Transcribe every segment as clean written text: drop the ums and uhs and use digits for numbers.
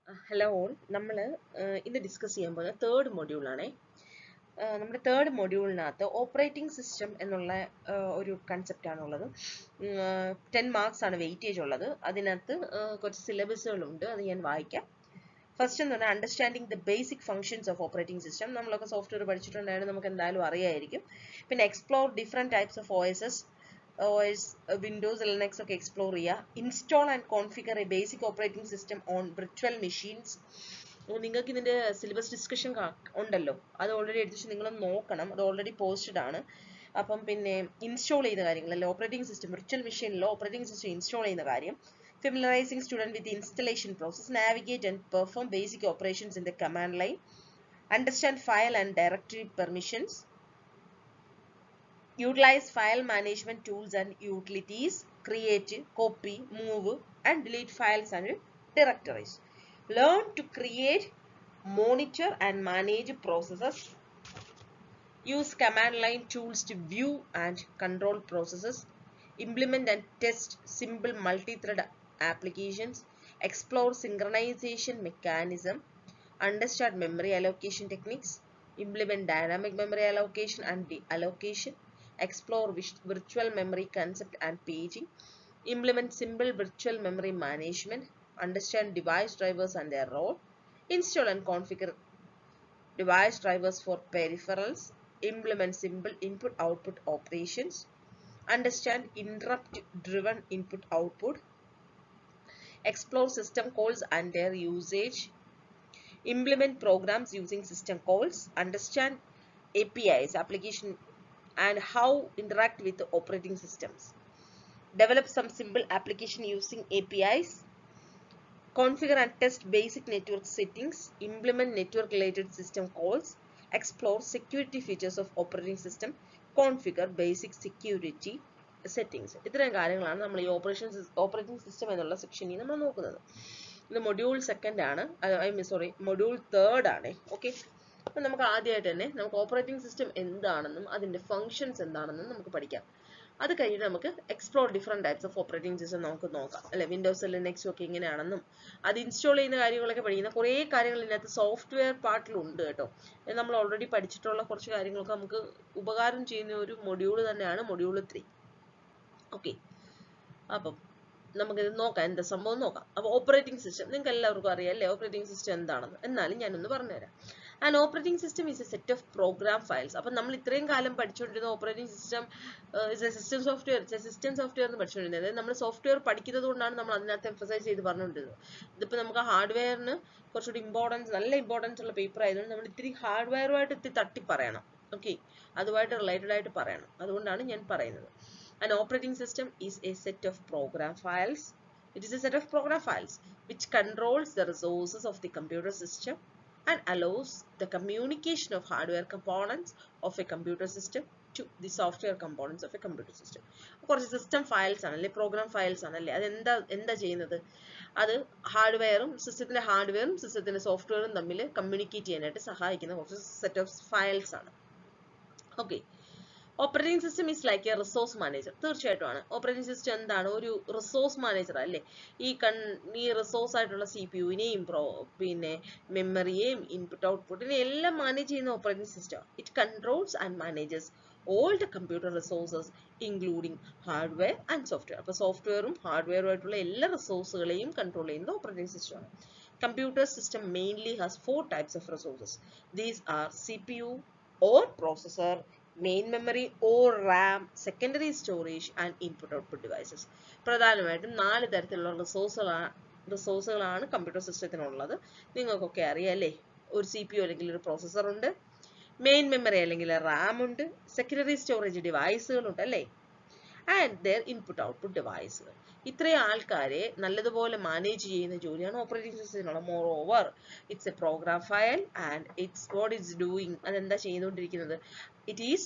Hello all. നമ്മൾ ഇന്ന് discuss ചെയ്യാൻ പോകുന്ന തേർഡ് മൊഡ്യൂളാണ്. നമ്മുടെ തേർഡ് മൊഡ്യൂളിനകത്ത് ഓപ്പറേറ്റിംഗ് സിസ്റ്റം എന്നുള്ള ഒരു കൺസെപ്റ്റ് ആണുള്ളത്. 10 മാർക്സ് ആണ് വെയിറ്റേജ് ഉള്ളത്. അതിനകത്ത് കുറച്ച് സിലബസുകളുണ്ട്, അത് ഞാൻ വായിക്കാം. ഫസ്റ്റ് എന്ന് പറഞ്ഞാൽ understanding the basic functions of operating system. നമ്മളൊക്കെ സോഫ്റ്റ്വെയർ പഠിച്ചിട്ടുണ്ടായിരുന്നു, നമുക്ക് എന്തായാലും അറിയായിരിക്കും. പിന്നെ explore different types of OS, Windows, Linux ഒക്കെ എക്സ്പ്ലോർ ചെയ്യുക. Install and configure A basic operating system on virtual machines. നിങ്ങൾക്ക് ഇതിൻ്റെ സിലബസ് ഡിസ്കഷൻ ഉണ്ടല്ലോ, അത് ഓൾറെഡി എടുത്തിട്ട് നിങ്ങൾ നോക്കണം, അത് ഓൾറെഡി പോസ്റ്റഡ് ആണ്. അപ്പം പിന്നെ ഇൻസ്റ്റാൾ ചെയ്യുന്ന കാര്യങ്ങളല്ലേ, ഓപ്പറേറ്റിംഗ് സിസ്റ്റം വിർച്വൽ മെഷീനിലോ ഓപ്പറേറ്റിംഗ് സിസ്റ്റം ഇൻസ്റ്റാൾ ചെയ്യുന്ന കാര്യം. Familiarizing student with the installation process, navigate and perform basic operations in the command line, understand file and directory permissions, utilize file management tools and utilities, create, copy, move and delete files and directories. Learn to create, monitor and manage processes. Use command line tools to view and control processes. Implement and test simple multi-thread applications. Explore synchronization mechanism. Understand memory allocation techniques. Implement dynamic memory allocation and deallocation. Explore virtual memory concept and paging. Implement simple virtual memory management. Understand device drivers and their role. Install and configure device drivers for peripherals. Implement simple input-output operations. Understand interrupt-driven input-output. Explore system calls and their usage. Implement programs using system calls. Understand APIs, application, and how interact with the operating systems. Develop some simple application using APIs. Configure and test basic network settings. Implement network-related system calls. Explore security features of operating system. Configure basic security settings. ഇത്രയും കാര്യങ്ങളാണ് നമ്മൾ ഈ operating system എന്നുള്ള സെക്ഷനിൽ നമ്മൾ നോക്കുന്നത്. ഇത് module second ആണ്, മൊഡ്യൂൾ തേർഡ് ആണ്. ഓക്കെ, അപ്പം നമുക്ക് ആദ്യമായിട്ട് തന്നെ നമുക്ക് ഓപ്പറേറ്റിംഗ് സിസ്റ്റം എന്താണെന്നും അതിൻ്റെ ഫങ്ഷൻസ് എന്താണെന്നും നമുക്ക് പഠിക്കാം. അത് കഴിഞ്ഞിട്ട് നമുക്ക് explore different types of operating system നമുക്ക് നോക്കാം, അല്ലെ. വിൻഡോസ്, ലിനക്സും ഒക്കെ എങ്ങനെയാണെന്നും അത് ഇൻസ്റ്റാൾ ചെയ്യുന്ന കാര്യങ്ങളൊക്കെ പഠിക്കുന്ന കുറേ കാര്യങ്ങൾ ഇതിനകത്ത് സോഫ്റ്റ്വെയർ പാർട്ടിലുണ്ട് കേട്ടോ. നമ്മൾ ഓൾറെഡി പഠിച്ചിട്ടുള്ള കുറച്ച് കാര്യങ്ങളൊക്കെ നമുക്ക് ഉപകാരം ചെയ്യുന്ന ഒരു മൊഡ്യൂൾ തന്നെയാണ് മൊഡ്യൂൾ 3. ഓക്കെ, അപ്പം നമുക്കിത് നോക്കാം, എന്താ സംഭവം നോക്കാം. അപ്പോൾ ഓപ്പറേറ്റിംഗ് സിസ്റ്റം നിങ്ങൾക്ക് എല്ലാവർക്കും അറിയാം അല്ലേ, ഓപ്പറേറ്റിംഗ് സിസ്റ്റം എന്താണെന്ന്. എന്നാലും ഞാനൊന്ന് പറഞ്ഞുതരാം. And operating system is a set of program files. അപ്പം നമ്മൾ ഇത്രയും കാലം പഠിച്ചുകൊണ്ടിരുന്ന operating system is a system software എന്ന് പഠിച്ചുകൊണ്ടിരുന്നത്. അതായത് നമ്മൾ സോഫ്റ്റ്വെയർ പഠിക്കുന്നത് കൊണ്ടാണ് നമ്മൾ അതിനകത്ത് എംഫസൈസ് ചെയ്ത് പറഞ്ഞുകൊണ്ടിരുന്നത്. ഇതിപ്പോൾ നമുക്ക് ഹാർഡ്വെയറിന് കുറച്ചുകൂടി നല്ല ഇമ്പോർട്ടൻസ് ഉള്ള പേപ്പർ ആയതുകൊണ്ട് നമ്മൾ ഇത്തിരി ഹാർഡ്വെയറുമായിട്ട് ഇത്തിരി തട്ടി പറയണം. ഓക്കെ, അതുമായിട്ട് റിലേറ്റഡ് ആയിട്ട് പറയണം, അതുകൊണ്ടാണ് ഞാൻ പറയുന്നത്. An operating system is a set of program files. It is a set of program files which controls the resources of the computer system and allows the communication of hardware components of a computer system to the software components of a computer system. കുറച്ച് system files ആണല്ലേ, programme files ആണല്ലേ. അത് എന്താ ചെയ്യുന്നത്? അത് സിസ്റ്റത്തിന്റെ ഹാർഡ്വെയറും സിസ്റ്റത്തിന്റെ സോഫ്റ്റ്വെയറും തമ്മിൽ കമ്മ്യൂണിക്കേറ്റ് ചെയ്യാനായിട്ട് സഹായിക്കുന്ന കുറച്ച് സെറ്റ് ഓഫ് ഫയൽസ് ആണ്. Okay, operating system is like a resource manager. തീർച്ചയായിട്ടുമാണ് ഓപ്പറേറ്റിംഗ് സിസ്റ്റം എന്താണ്, ഒരു റിസോഴ്സ് മാനേജർ അല്ലേ. ഈ റിസോഴ്സ് ആയിട്ടുള്ള CPUവിനെയും പിന്നെ മെമ്മറിയെയും ഇൻപുട്ട് ഔട്ട്പുട്ടിനെയും എല്ലാം മാനേജ് ചെയ്യുന്ന operating system. It controls and manages all the computer resources including hardware and software. അപ്പോൾ സോഫ്റ്റ്വെയറും ഹാർഡ്വെയറുമായിട്ടുള്ള എല്ലാ റിസോഴ്സുകളെയും കൺട്രോൾ ചെയ്യുന്നത് ഓപ്പറേറ്റിംഗ് സിസ്റ്റമാണ്. Computer system mainly has 4 types of resources. These are CPU or processor, main memory or RAM, secondary storage and input-output devices. പ്രധാനമായിട്ടും 4 തരത്തിലുള്ള റിസോഴ്സുകളാണ് computer സിസ്റ്റത്തിനുള്ളത്. നിങ്ങൾക്കൊക്കെ അറിയാം അല്ലേ. ഒരു CPU അല്ലെങ്കിൽ ഒരു പ്രോസസ്സർ ഉണ്ട്, മെയിൻ മെമ്മറി അല്ലെങ്കിൽ RAM ഉണ്ട്, സെക്കൻഡറി സ്റ്റോറേജ് ഡിവൈസുകളുണ്ട് അല്ലേ, ആൻഡ് ദെയർ ഇൻപുട്ട്-ഔട്ട്പുട്ട് ഡിവൈസുകൾ. ഇത്രയും ആൾക്കാരെ നല്ലതുപോലെ മാനേജ് ചെയ്യുന്ന ജോലിയാണ് ഓപ്പറേറ്റിംഗ് സിസ്റ്റത്തിനുള്ളത്. Moreover it's a program file and it's what it's doing. അതെന്താ ചെയ്തുകൊണ്ടിരിക്കുന്നത്? It is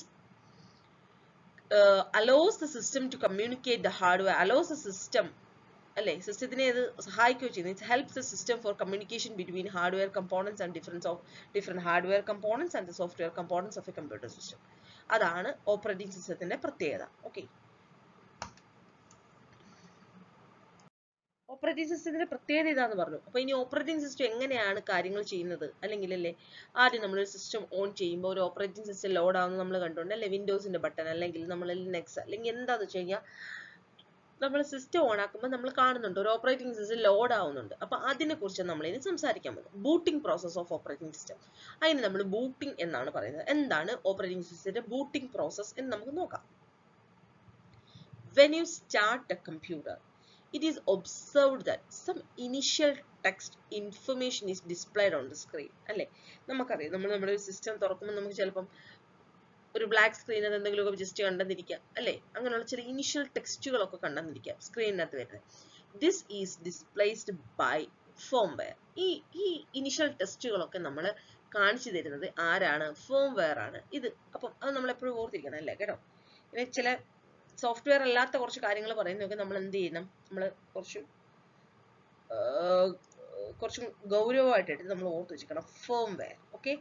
allows the system to communicate the hardware, allows the system അല്ലേ, സിസ്റ്റത്തിനെ അത് സഹായിക്കുകയും ചെയ്യുന്നു. It helps the system for communication between hardware components and different hardware components and the software components of a computer system. അതാണ് operating സിസ്റ്റത്തിന്റെ പ്രത്യേകത. Okay, operating സിസ്റ്റത്തിന്റെ പ്രത്യേകത ഇതാന്ന് പറഞ്ഞു. അപ്പൊ ഇനി ഓപ്പറേറ്റിംഗ് സിസ്റ്റം എങ്ങനെയാണ് കാര്യങ്ങൾ ചെയ്യുന്നത്, അല്ലെങ്കിൽ അല്ലേ ആദ്യം നമ്മൾ ഒരു സിസ്റ്റം ഓൺ ചെയ്യുമ്പോൾ ഒരു ഓപ്പറേറ്റിംഗ് സിസ്റ്റം ലോഡ് ആവുന്നത് നമ്മൾ കണ്ടുകൊണ്ട് അല്ലെ, വിൻഡോസിന്റെ ബട്ടൺ അല്ലെങ്കിൽ നമ്മൾ ലിനക്സ് അല്ലെങ്കിൽ എന്താന്ന് വെച്ച് കഴിഞ്ഞാൽ നമ്മൾ സിസ്റ്റം ഓൺ ആക്കുമ്പോൾ നമ്മൾ കാണുന്നുണ്ട് ഒരു ഓപ്പറേറ്റിംഗ് സിസ്റ്റം ലോഡ് ആവുന്നുണ്ട്. അപ്പൊ അതിനെ കുറിച്ച് നമ്മൾ ഇനി സംസാരിക്കാൻ പോകുന്നത് booting process of operating system. അതിന് നമ്മൾ ബൂട്ടിംഗ് എന്നാണ് പറയുന്നത്. എന്താണ് ഓപ്പറേറ്റിംഗ് സിസ്റ്റത്തിന്റെ ബൂട്ടിംഗ് പ്രോസസ് എന്ന് നമുക്ക് നോക്കാം. When you start a computer, it is observed that some initial text information is displayed on the screen. അല്ലേ, നമുക്കറിയാം നമ്മൾ നമ്മുടെ ഒരു സിസ്റ്റം തുറക്കുമ്പോൾ നമുക്ക് ചിലപ്പം ഒരു ബ്ലാക്ക് സ്ക്രീനിൽ എന്തെങ്കിലുമൊക്കെ ജസ്റ്റ് കണ്ടെന്നിരിക്കാം അല്ലേ, അങ്ങനെയുള്ള ചില ഇനിഷ്യൽ ടെക്സ്റ്റുകളൊക്കെ കണ്ടെന്നിരിക്കാം സ്ക്രീനിനകത്ത് വരുന്നത്. This is displaced by firmware. ഈ ഇനിഷ്യൽ ടെക്സ്റ്റുകളൊക്കെ നമ്മൾ കാണിച്ചു തരുന്നത് ആരാണ്? ഫേംവെയർ ആണ് ഇത്. അപ്പം അത് നമ്മൾ എപ്പോഴും ഓർത്തിരിക്കണം അല്ലേ കേട്ടോ. ഇനി ചില സോഫ്റ്റ്വെയർ അല്ലാത്ത കുറച്ച് കാര്യങ്ങൾ പറയുന്നതൊക്കെ നമ്മൾ എന്ത് ചെയ്യണം, നമ്മൾ കുറച്ചും ഗൗരവമായിട്ട് എടുത്ത് നമ്മൾ ഓർത്ത് വെച്ചിരിക്കണം. Firmware. Okay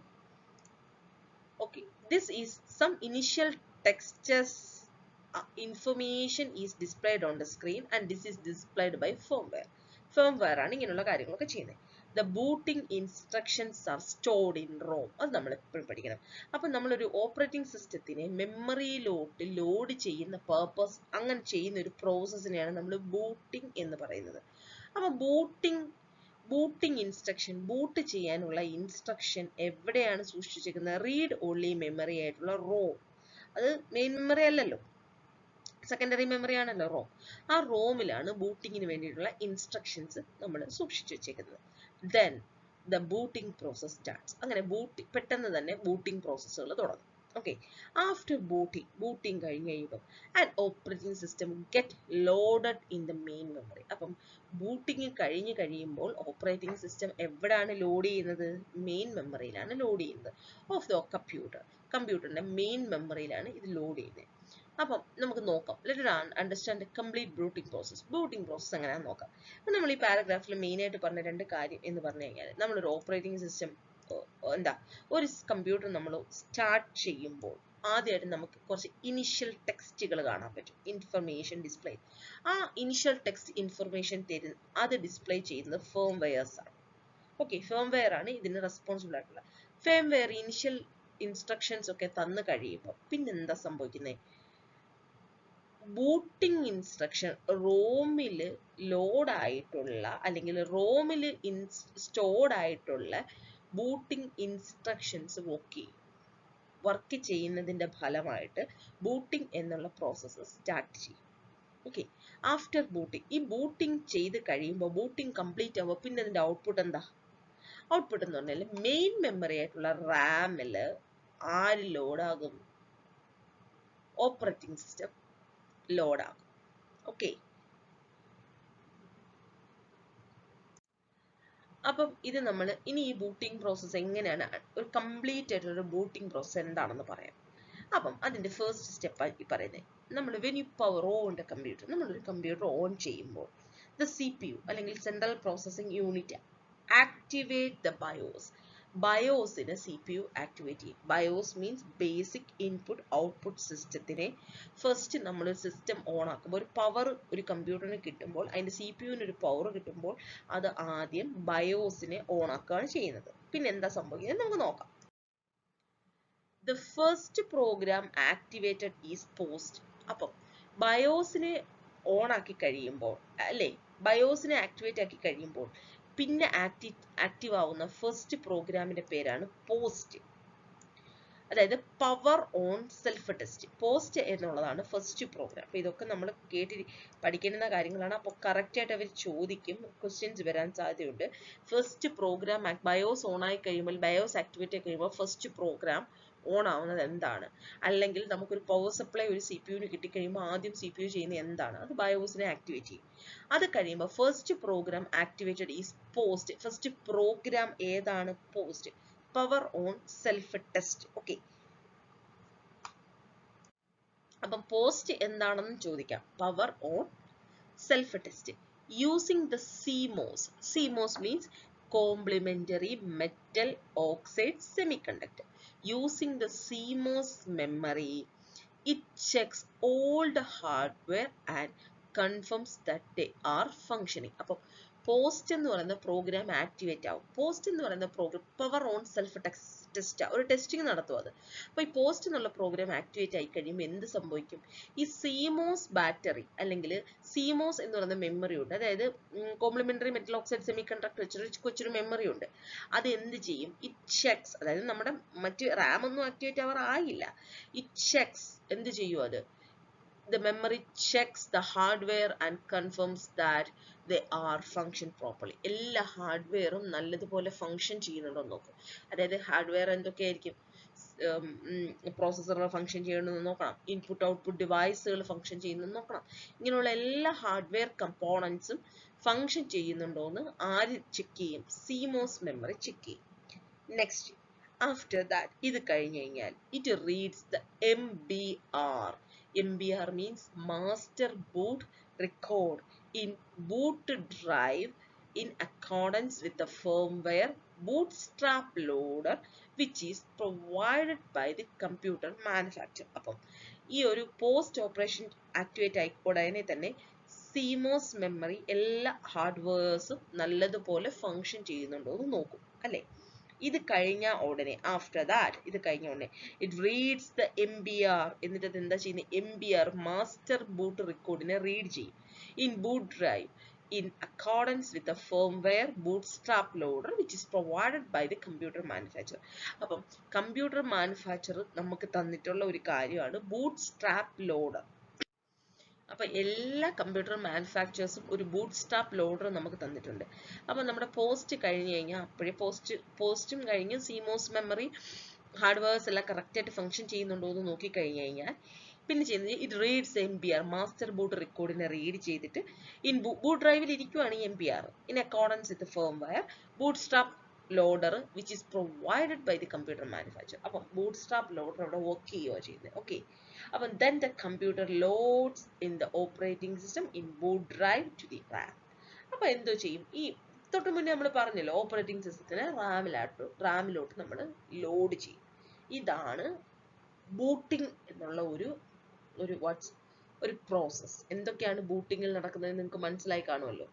okay this is some initial textures information is displayed on the screen and this is displayed by firmware ആണ് ഇങ്ങനെയുള്ള കാര്യങ്ങളൊക്കെ ചെയ്യുന്നത്. The booting instructions are stored in ROM. അത് നമ്മൾ എപ്പോഴും പഠിക്കണം. അപ്പൊ നമ്മളൊരു ഓപ്പറേറ്റിംഗ് സിസ്റ്റത്തിനെ മെമ്മറിയിലോട്ട് ലോഡ് ചെയ്യുന്ന പർപ്പസ്, അങ്ങനെ ചെയ്യുന്ന ഒരു പ്രോസസ്സിനെയാണ് നമ്മൾ ബൂട്ടിംഗ് എന്ന് പറയുന്നത്. അപ്പൊ ബൂട്ടിംഗ് ഇൻസ്ട്രക്ഷൻ, ബൂട്ട് ചെയ്യാനുള്ള ഇൻസ്ട്രക്ഷൻ എവിടെയാണ് സൂക്ഷിച്ചിരിക്കുന്നത്? റീഡ് ഓൺലി മെമ്മറി ആയിട്ടുള്ള റോം. അത് മെയിൻ മെമ്മറി അല്ലല്ലോ, സെക്കൻഡറി മെമ്മറി ആണല്ലോ റോം. ആ റോമിലാണ് ബൂട്ടിങ്ങിന് വേണ്ടിയിട്ടുള്ള ഇൻസ്ട്രക്ഷൻസ് നമ്മൾ സൂക്ഷിച്ചു വെച്ചേക്കുന്നത്. Then the booting process starts. അങ്ങനെ പെട്ടെന്ന് തന്നെ ബൂട്ടിംഗ് പ്രോസസ്സുകൾ തുടങ്ങും. ഓക്കെ, ആഫ്റ്റർ ബൂട്ടിംഗ് കഴിഞ്ഞ് കഴിയുമ്പോൾ and operating system get loaded in the main memory. അപ്പം ബൂട്ടിംഗ് കഴിഞ്ഞ് കഴിയുമ്പോൾ ഓപ്പറേറ്റിംഗ് സിസ്റ്റം എവിടെയാണ് ലോഡ് ചെയ്യുന്നത്? മെയിൻ മെമ്മറിയിലാണ് ലോഡ് ചെയ്യുന്നത്. ഓഫ് ദ കമ്പ്യൂട്ടറിന്റെ മെയിൻ മെമ്മറിയിലാണ് ഇത് ലോഡ് ചെയ്യുന്നത്. അപ്പം നമുക്ക് നോക്കാം. Let us understand the complete booting process. Booting process എങ്ങനെയാണെന്ന് നോക്കാം. അപ്പം നമ്മൾ ഈ പാരഗ്രാഫിൽ മെയിൻ ആയിട്ട് പറഞ്ഞ രണ്ട് കാര്യം എന്ന് പറഞ്ഞു കഴിഞ്ഞാൽ, നമ്മളൊരു ഓപ്പറേറ്റിംഗ് സിസ്റ്റം ഒരു കമ്പ്യൂട്ടർ നമ്മൾ സ്റ്റാർട്ട് ചെയ്യുമ്പോൾ ആദ്യമായിട്ട് നമുക്ക് കുറച്ച് ഇനിഷ്യൽ ടെക്സ്റ്റുകൾ കാണാൻ പറ്റും, ഇൻഫർമേഷൻ ഡിസ്പ്ലേ. ആ ഇനിഷ്യൽ ടെക്സ്റ്റ് ഇൻഫർമേഷൻ അത് ഡിസ്പ്ലേ ചെയ്യുന്നത് ഫേംവെയർസ് ആണ്. ഓക്കെ, ഫേംവെയർ ആണ് ഇതിന് റെസ്പോൺസിബിൾ ആയിട്ടുള്ള. ഫേംവെയർ ഇനിഷ്യൽ ഇൻസ്ട്രക്ഷൻസ് ഒക്കെ തന്നു കഴിയുമ്പോൾ പിന്നെന്താ സംഭവിക്കുന്നത്? ബൂട്ടിംഗ് ഇൻസ്ട്രക്ഷൻ റോമിൽ ലോഡ് ആയിട്ടുള്ള അല്ലെങ്കിൽ റോമിൽ സ്റ്റോർഡ് ആയിട്ടുള്ള ബൂട്ടിംഗ് ഇൻസ്ട്രക്ഷൻസ് വർക്ക് ചെയ്യുന്നതിന്റെ ഫലമായിട്ട് ബൂട്ടിംഗ് എന്നുള്ള പ്രോസസ്സ് സ്റ്റാർട്ട് ചെയ്യും. ഓക്കെ, ആഫ്റ്റർ ബൂട്ടിംഗ്, ഈ ബൂട്ടിംഗ് ചെയ്ത് കഴിയുമ്പോൾ ബൂട്ടിംഗ് കംപ്ലീറ്റ് ആകുമ്പോൾ പിന്നെ അതിന്റെ ഔട്ട്പുട്ട് എന്താ? ഔട്ട്പുട്ട് എന്ന് പറഞ്ഞാൽ മെയിൻ മെമ്മറി ആയിട്ടുള്ള റാമിൽ ആര് ലോഡാകും? ഓപ്പറേറ്റിംഗ് സിസ്റ്റം ലോഡാകും. ഓക്കെ, അപ്പം ഇത് നമ്മൾ ഇനി ഈ ബൂട്ടിംഗ് പ്രോസസ്സ് എങ്ങനെയാണ്, ഒരു കംപ്ലീറ്റ് ആയിട്ടുള്ള ബൂട്ടിംഗ് പ്രോസസ്സ് എന്താണെന്ന് പറയാം. അപ്പം അതിന്റെ ഫസ്റ്റ് സ്റ്റെപ്പ് ഈ പറയുന്നത്, നമ്മൾ when you power on the computer, നമ്മളൊരു കമ്പ്യൂട്ടർ ഓൺ ചെയ്യുമ്പോൾ ദ CPU അല്ലെങ്കിൽ central processing unit activate the BIOS. ബയോസിന് CPU ആക്ടിവേറ്റ് ചെയ്യും. BIOS means basic input output സിസ്റ്റത്തിനെ ഫസ്റ്റ് നമ്മളൊരു സിസ്റ്റം ഓൺ ആക്കുമ്പോൾ ഒരു പവർ ഒരു കമ്പ്യൂട്ടറിന് കിട്ടുമ്പോൾ, അതിന്റെ CPUവിന് ഒരു പവർ കിട്ടുമ്പോൾ അത് ആദ്യം ബയോസിനെ ഓൺ ആക്കുകയാണ് ചെയ്യുന്നത്. പിന്നെ എന്താ സംഭവിക്കുന്നത് നമുക്ക് നോക്കാം. The first program activated is POST. അപ്പം ബയോസിനെ ഓൺ ആക്കി കഴിയുമ്പോൾ അല്ലേ, ബയോസിനെ ആക്ടിവേറ്റ് ആക്കി കഴിയുമ്പോൾ പിന്നെ ആക്റ്റീവ് ആവുന്ന ഫസ്റ്റ് പ്രോഗ്രാമിന്റെ പേരാണ് പോസ്റ്റ്. അതായത് power on self test. Post എന്നുള്ളതാണ് ഫസ്റ്റ് പ്രോഗ്രാം. അപ്പൊ ഇതൊക്കെ നമ്മൾ പഠിക്കേണ്ടുന്ന കാര്യങ്ങളാണ്. അപ്പോൾ കറക്റ്റ് ആയിട്ട് അവർ ചോദിക്കും, ക്വസ്റ്റ്യൻസ് വരാൻ സാധ്യതയുണ്ട്. ഫസ്റ്റ് പ്രോഗ്രാം ബയോസ് ഓൺ ആയി കഴിയുമ്പോൾ, ബയോസ് ആക്ടിവേറ്റ് ആയി കഴിയുമ്പോൾ ഫസ്റ്റ് പ്രോഗ്രാം ഓൺ ആവുന്നത് എന്താണ്? അല്ലെങ്കിൽ നമുക്കൊരു പവർ സപ്ലൈ ഒരു CPUവിന് കിട്ടിക്കഴിയുമ്പോൾ ആദ്യം CPU ചെയ്യുന്നത് എന്താണ്? അത് ബയോസിനെ ആക്ടിവേറ്റ് ചെയ്യും. അത് കഴിയുമ്പോൾ first program activated is POST. First program ഏതാണ്? POST, power on self test. Okay, അപ്പം പോസ്റ്റ് എന്താണെന്ന് ചോദിക്കാം. Power on self test using the CMOS means complementary metal oxide semiconductor. Using the CMOS memory, it checks all the hardware and confirms that they are functioning. അപ്പം POST എന്ന് പറയുന്ന program activate ആവും. POST എന്ന് പറയുന്ന program power on self test ഒരു testing നടത്തും അത്. അപ്പോൾ ഈ പോസ്റ്റ് എന്നുള്ള പ്രോഗ്രാം ആക്ടിവേറ്റ് ആയി കഴിയുമ്പോൾ എന്ത് സംഭവിക്കും? ഈ CMOS ബാറ്ററി അല്ലെങ്കിൽ CMOS എന്ന് പറയുന്ന മെമ്മറി ഉണ്ട്, അതായത് complementary metal oxide semiconductor വെച്ചൊരു കൊച്ചൊരു മെമ്മറി ഉണ്ട്. അത് എന്ത് ചെയ്യും? ഇറ്റ് ചെക്സ്, അതായത് നമ്മുടെ മറ്റ് റാം ഒന്നും ആക്ടിവേറ്റ് ആവാറായില്ല. ഇറ്റ് ചെക്സ്, എന്ത് ചെയ്യും അത്? The memory checks the hardware and confirms that they are function properly. എല്ലാ ഹാർഡ്വെയറും നല്ലതുപോലെ ഫങ്ഷൻ ചെയ്യുന്നുണ്ടോ എന്ന് നോക്കും. അതായത് ഹാർഡ്വെയർ എന്തൊക്കെയായിരിക്കും? പ്രോസസ്സർ ഫങ്ഷൻ ചെയ്യണമെന്ന് നോക്കണം, ഇൻപുട്ട് ഔട്ട്പുട്ട് ഡിവൈസുകൾ ഫങ്ഷൻ ചെയ്യുന്നത് നോക്കണം. ഇങ്ങനെയുള്ള എല്ലാ ഹാർഡ്വെയർ കമ്പോണൻസും ഫങ്ഷൻ ചെയ്യുന്നുണ്ടോ എന്ന് ആര് ചെക്ക് ചെയ്യും? CMOS മെമ്മറി ചെക്ക് ചെയ്യും. നെക്സ്റ്റ്, ആഫ്റ്റർ ദാറ്റ്, ഇത് കഴിഞ്ഞ് കഴിഞ്ഞാൽ it reads the MBR. MBR means master boot record in boot drive in accordance with the firmware bootstrap loader which is provided by the computer manufacturer. അപ്പം ഈ ഒരു post operation activate ആയി ഉടനെ തന്നെ CMOS memory എല്ലാ ഹാർഡ്വെയർസും നല്ലതുപോലെ function ചെയ്യുന്നുണ്ടോ എന്ന് നോക്കും, അല്ലേ? ഇത് കഴിഞ്ഞ ഉടനെ, ആഫ്റ്റർ ദാറ്റ്, ഇത് കഴിഞ്ഞ ഉടനെ ഇറ്റ് റീഡ്സ് ദ MBR. എന്നിട്ട് അത് എന്താ ചെയ്യുന്നത്? MBR മാസ്റ്റർ ബൂട്ട് റെക്കോർഡിനെ റീഡ് ചെയ്യും in boot drive in accordance with the firmware bootstrap loader which is provided by the computer manufacturer. അപ്പം കമ്പ്യൂട്ടർ മാനുഫാക്ചർ നമുക്ക് തന്നിട്ടുള്ള ഒരു കാര്യമാണ് ബൂട്ട്സ്ട്രാപ്പ് ലോഡർ. അപ്പൊ എല്ലാ കമ്പ്യൂട്ടർ മാനുഫാക്ചേഴ്സും ഒരു ബൂട്ട്സ്ട്രാപ്പ് ലോഡർ നമുക്ക് തന്നിട്ടുണ്ട്. അപ്പൊ നമ്മുടെ പോസ്റ്റ് കഴിഞ്ഞ് കഴിഞ്ഞാൽ അപ്പോഴേ പോസ്റ്റും കഴിഞ്ഞ് CMOS മെമ്മറി ഹാർഡ്വെയർസ് എല്ലാം കറക്റ്റായിട്ട് ഫങ്ഷൻ ചെയ്യുന്നുണ്ടോ എന്ന് നോക്കി കഴിഞ്ഞ് കഴിഞ്ഞാൽ പിന്നെ ചെയ്യുന്നത് ഇത് റീഡ്സ് MBR മാസ്റ്റർ ബൂട്ട് റെക്കോർഡിനെ റീഡ് ചെയ്തിട്ട് ബൂട്ട് ഡ്രൈവിൽ ഇരിക്കുവാണ് ഈ MBR in accordance with firmware bootstrap loader which is provided by the computer manufacturer. അപ്പം ബൂട്ട്സ്ട്രാപ്പ് ലോഡർ അവിടെ വർക്ക് ചെയ്യുകയോ ചെയ്യുന്നത്. ഓക്കെ, അപ്പം then the computer loads in the operating system in boot drive to the RAM. അപ്പോൾ എന്തോ ചെയ്യും? ഈ തൊട്ട് മുന്നേ നമ്മൾ പറഞ്ഞല്ലോ, ഓപ്പറേറ്റിംഗ് സിസ്റ്റത്തിനെ റാമിലോട്ട് നമ്മൾ ലോഡ് ചെയ്യും. ഇതാണ് ബൂട്ടിംഗ് എന്നുള്ള ഒരു പ്രോസസ്. എന്തൊക്കെയാണ് ബൂട്ടിങ്ങിൽ നടക്കുന്നത് നിങ്ങൾക്ക് മനസ്സിലായി കാണുമല്ലോ.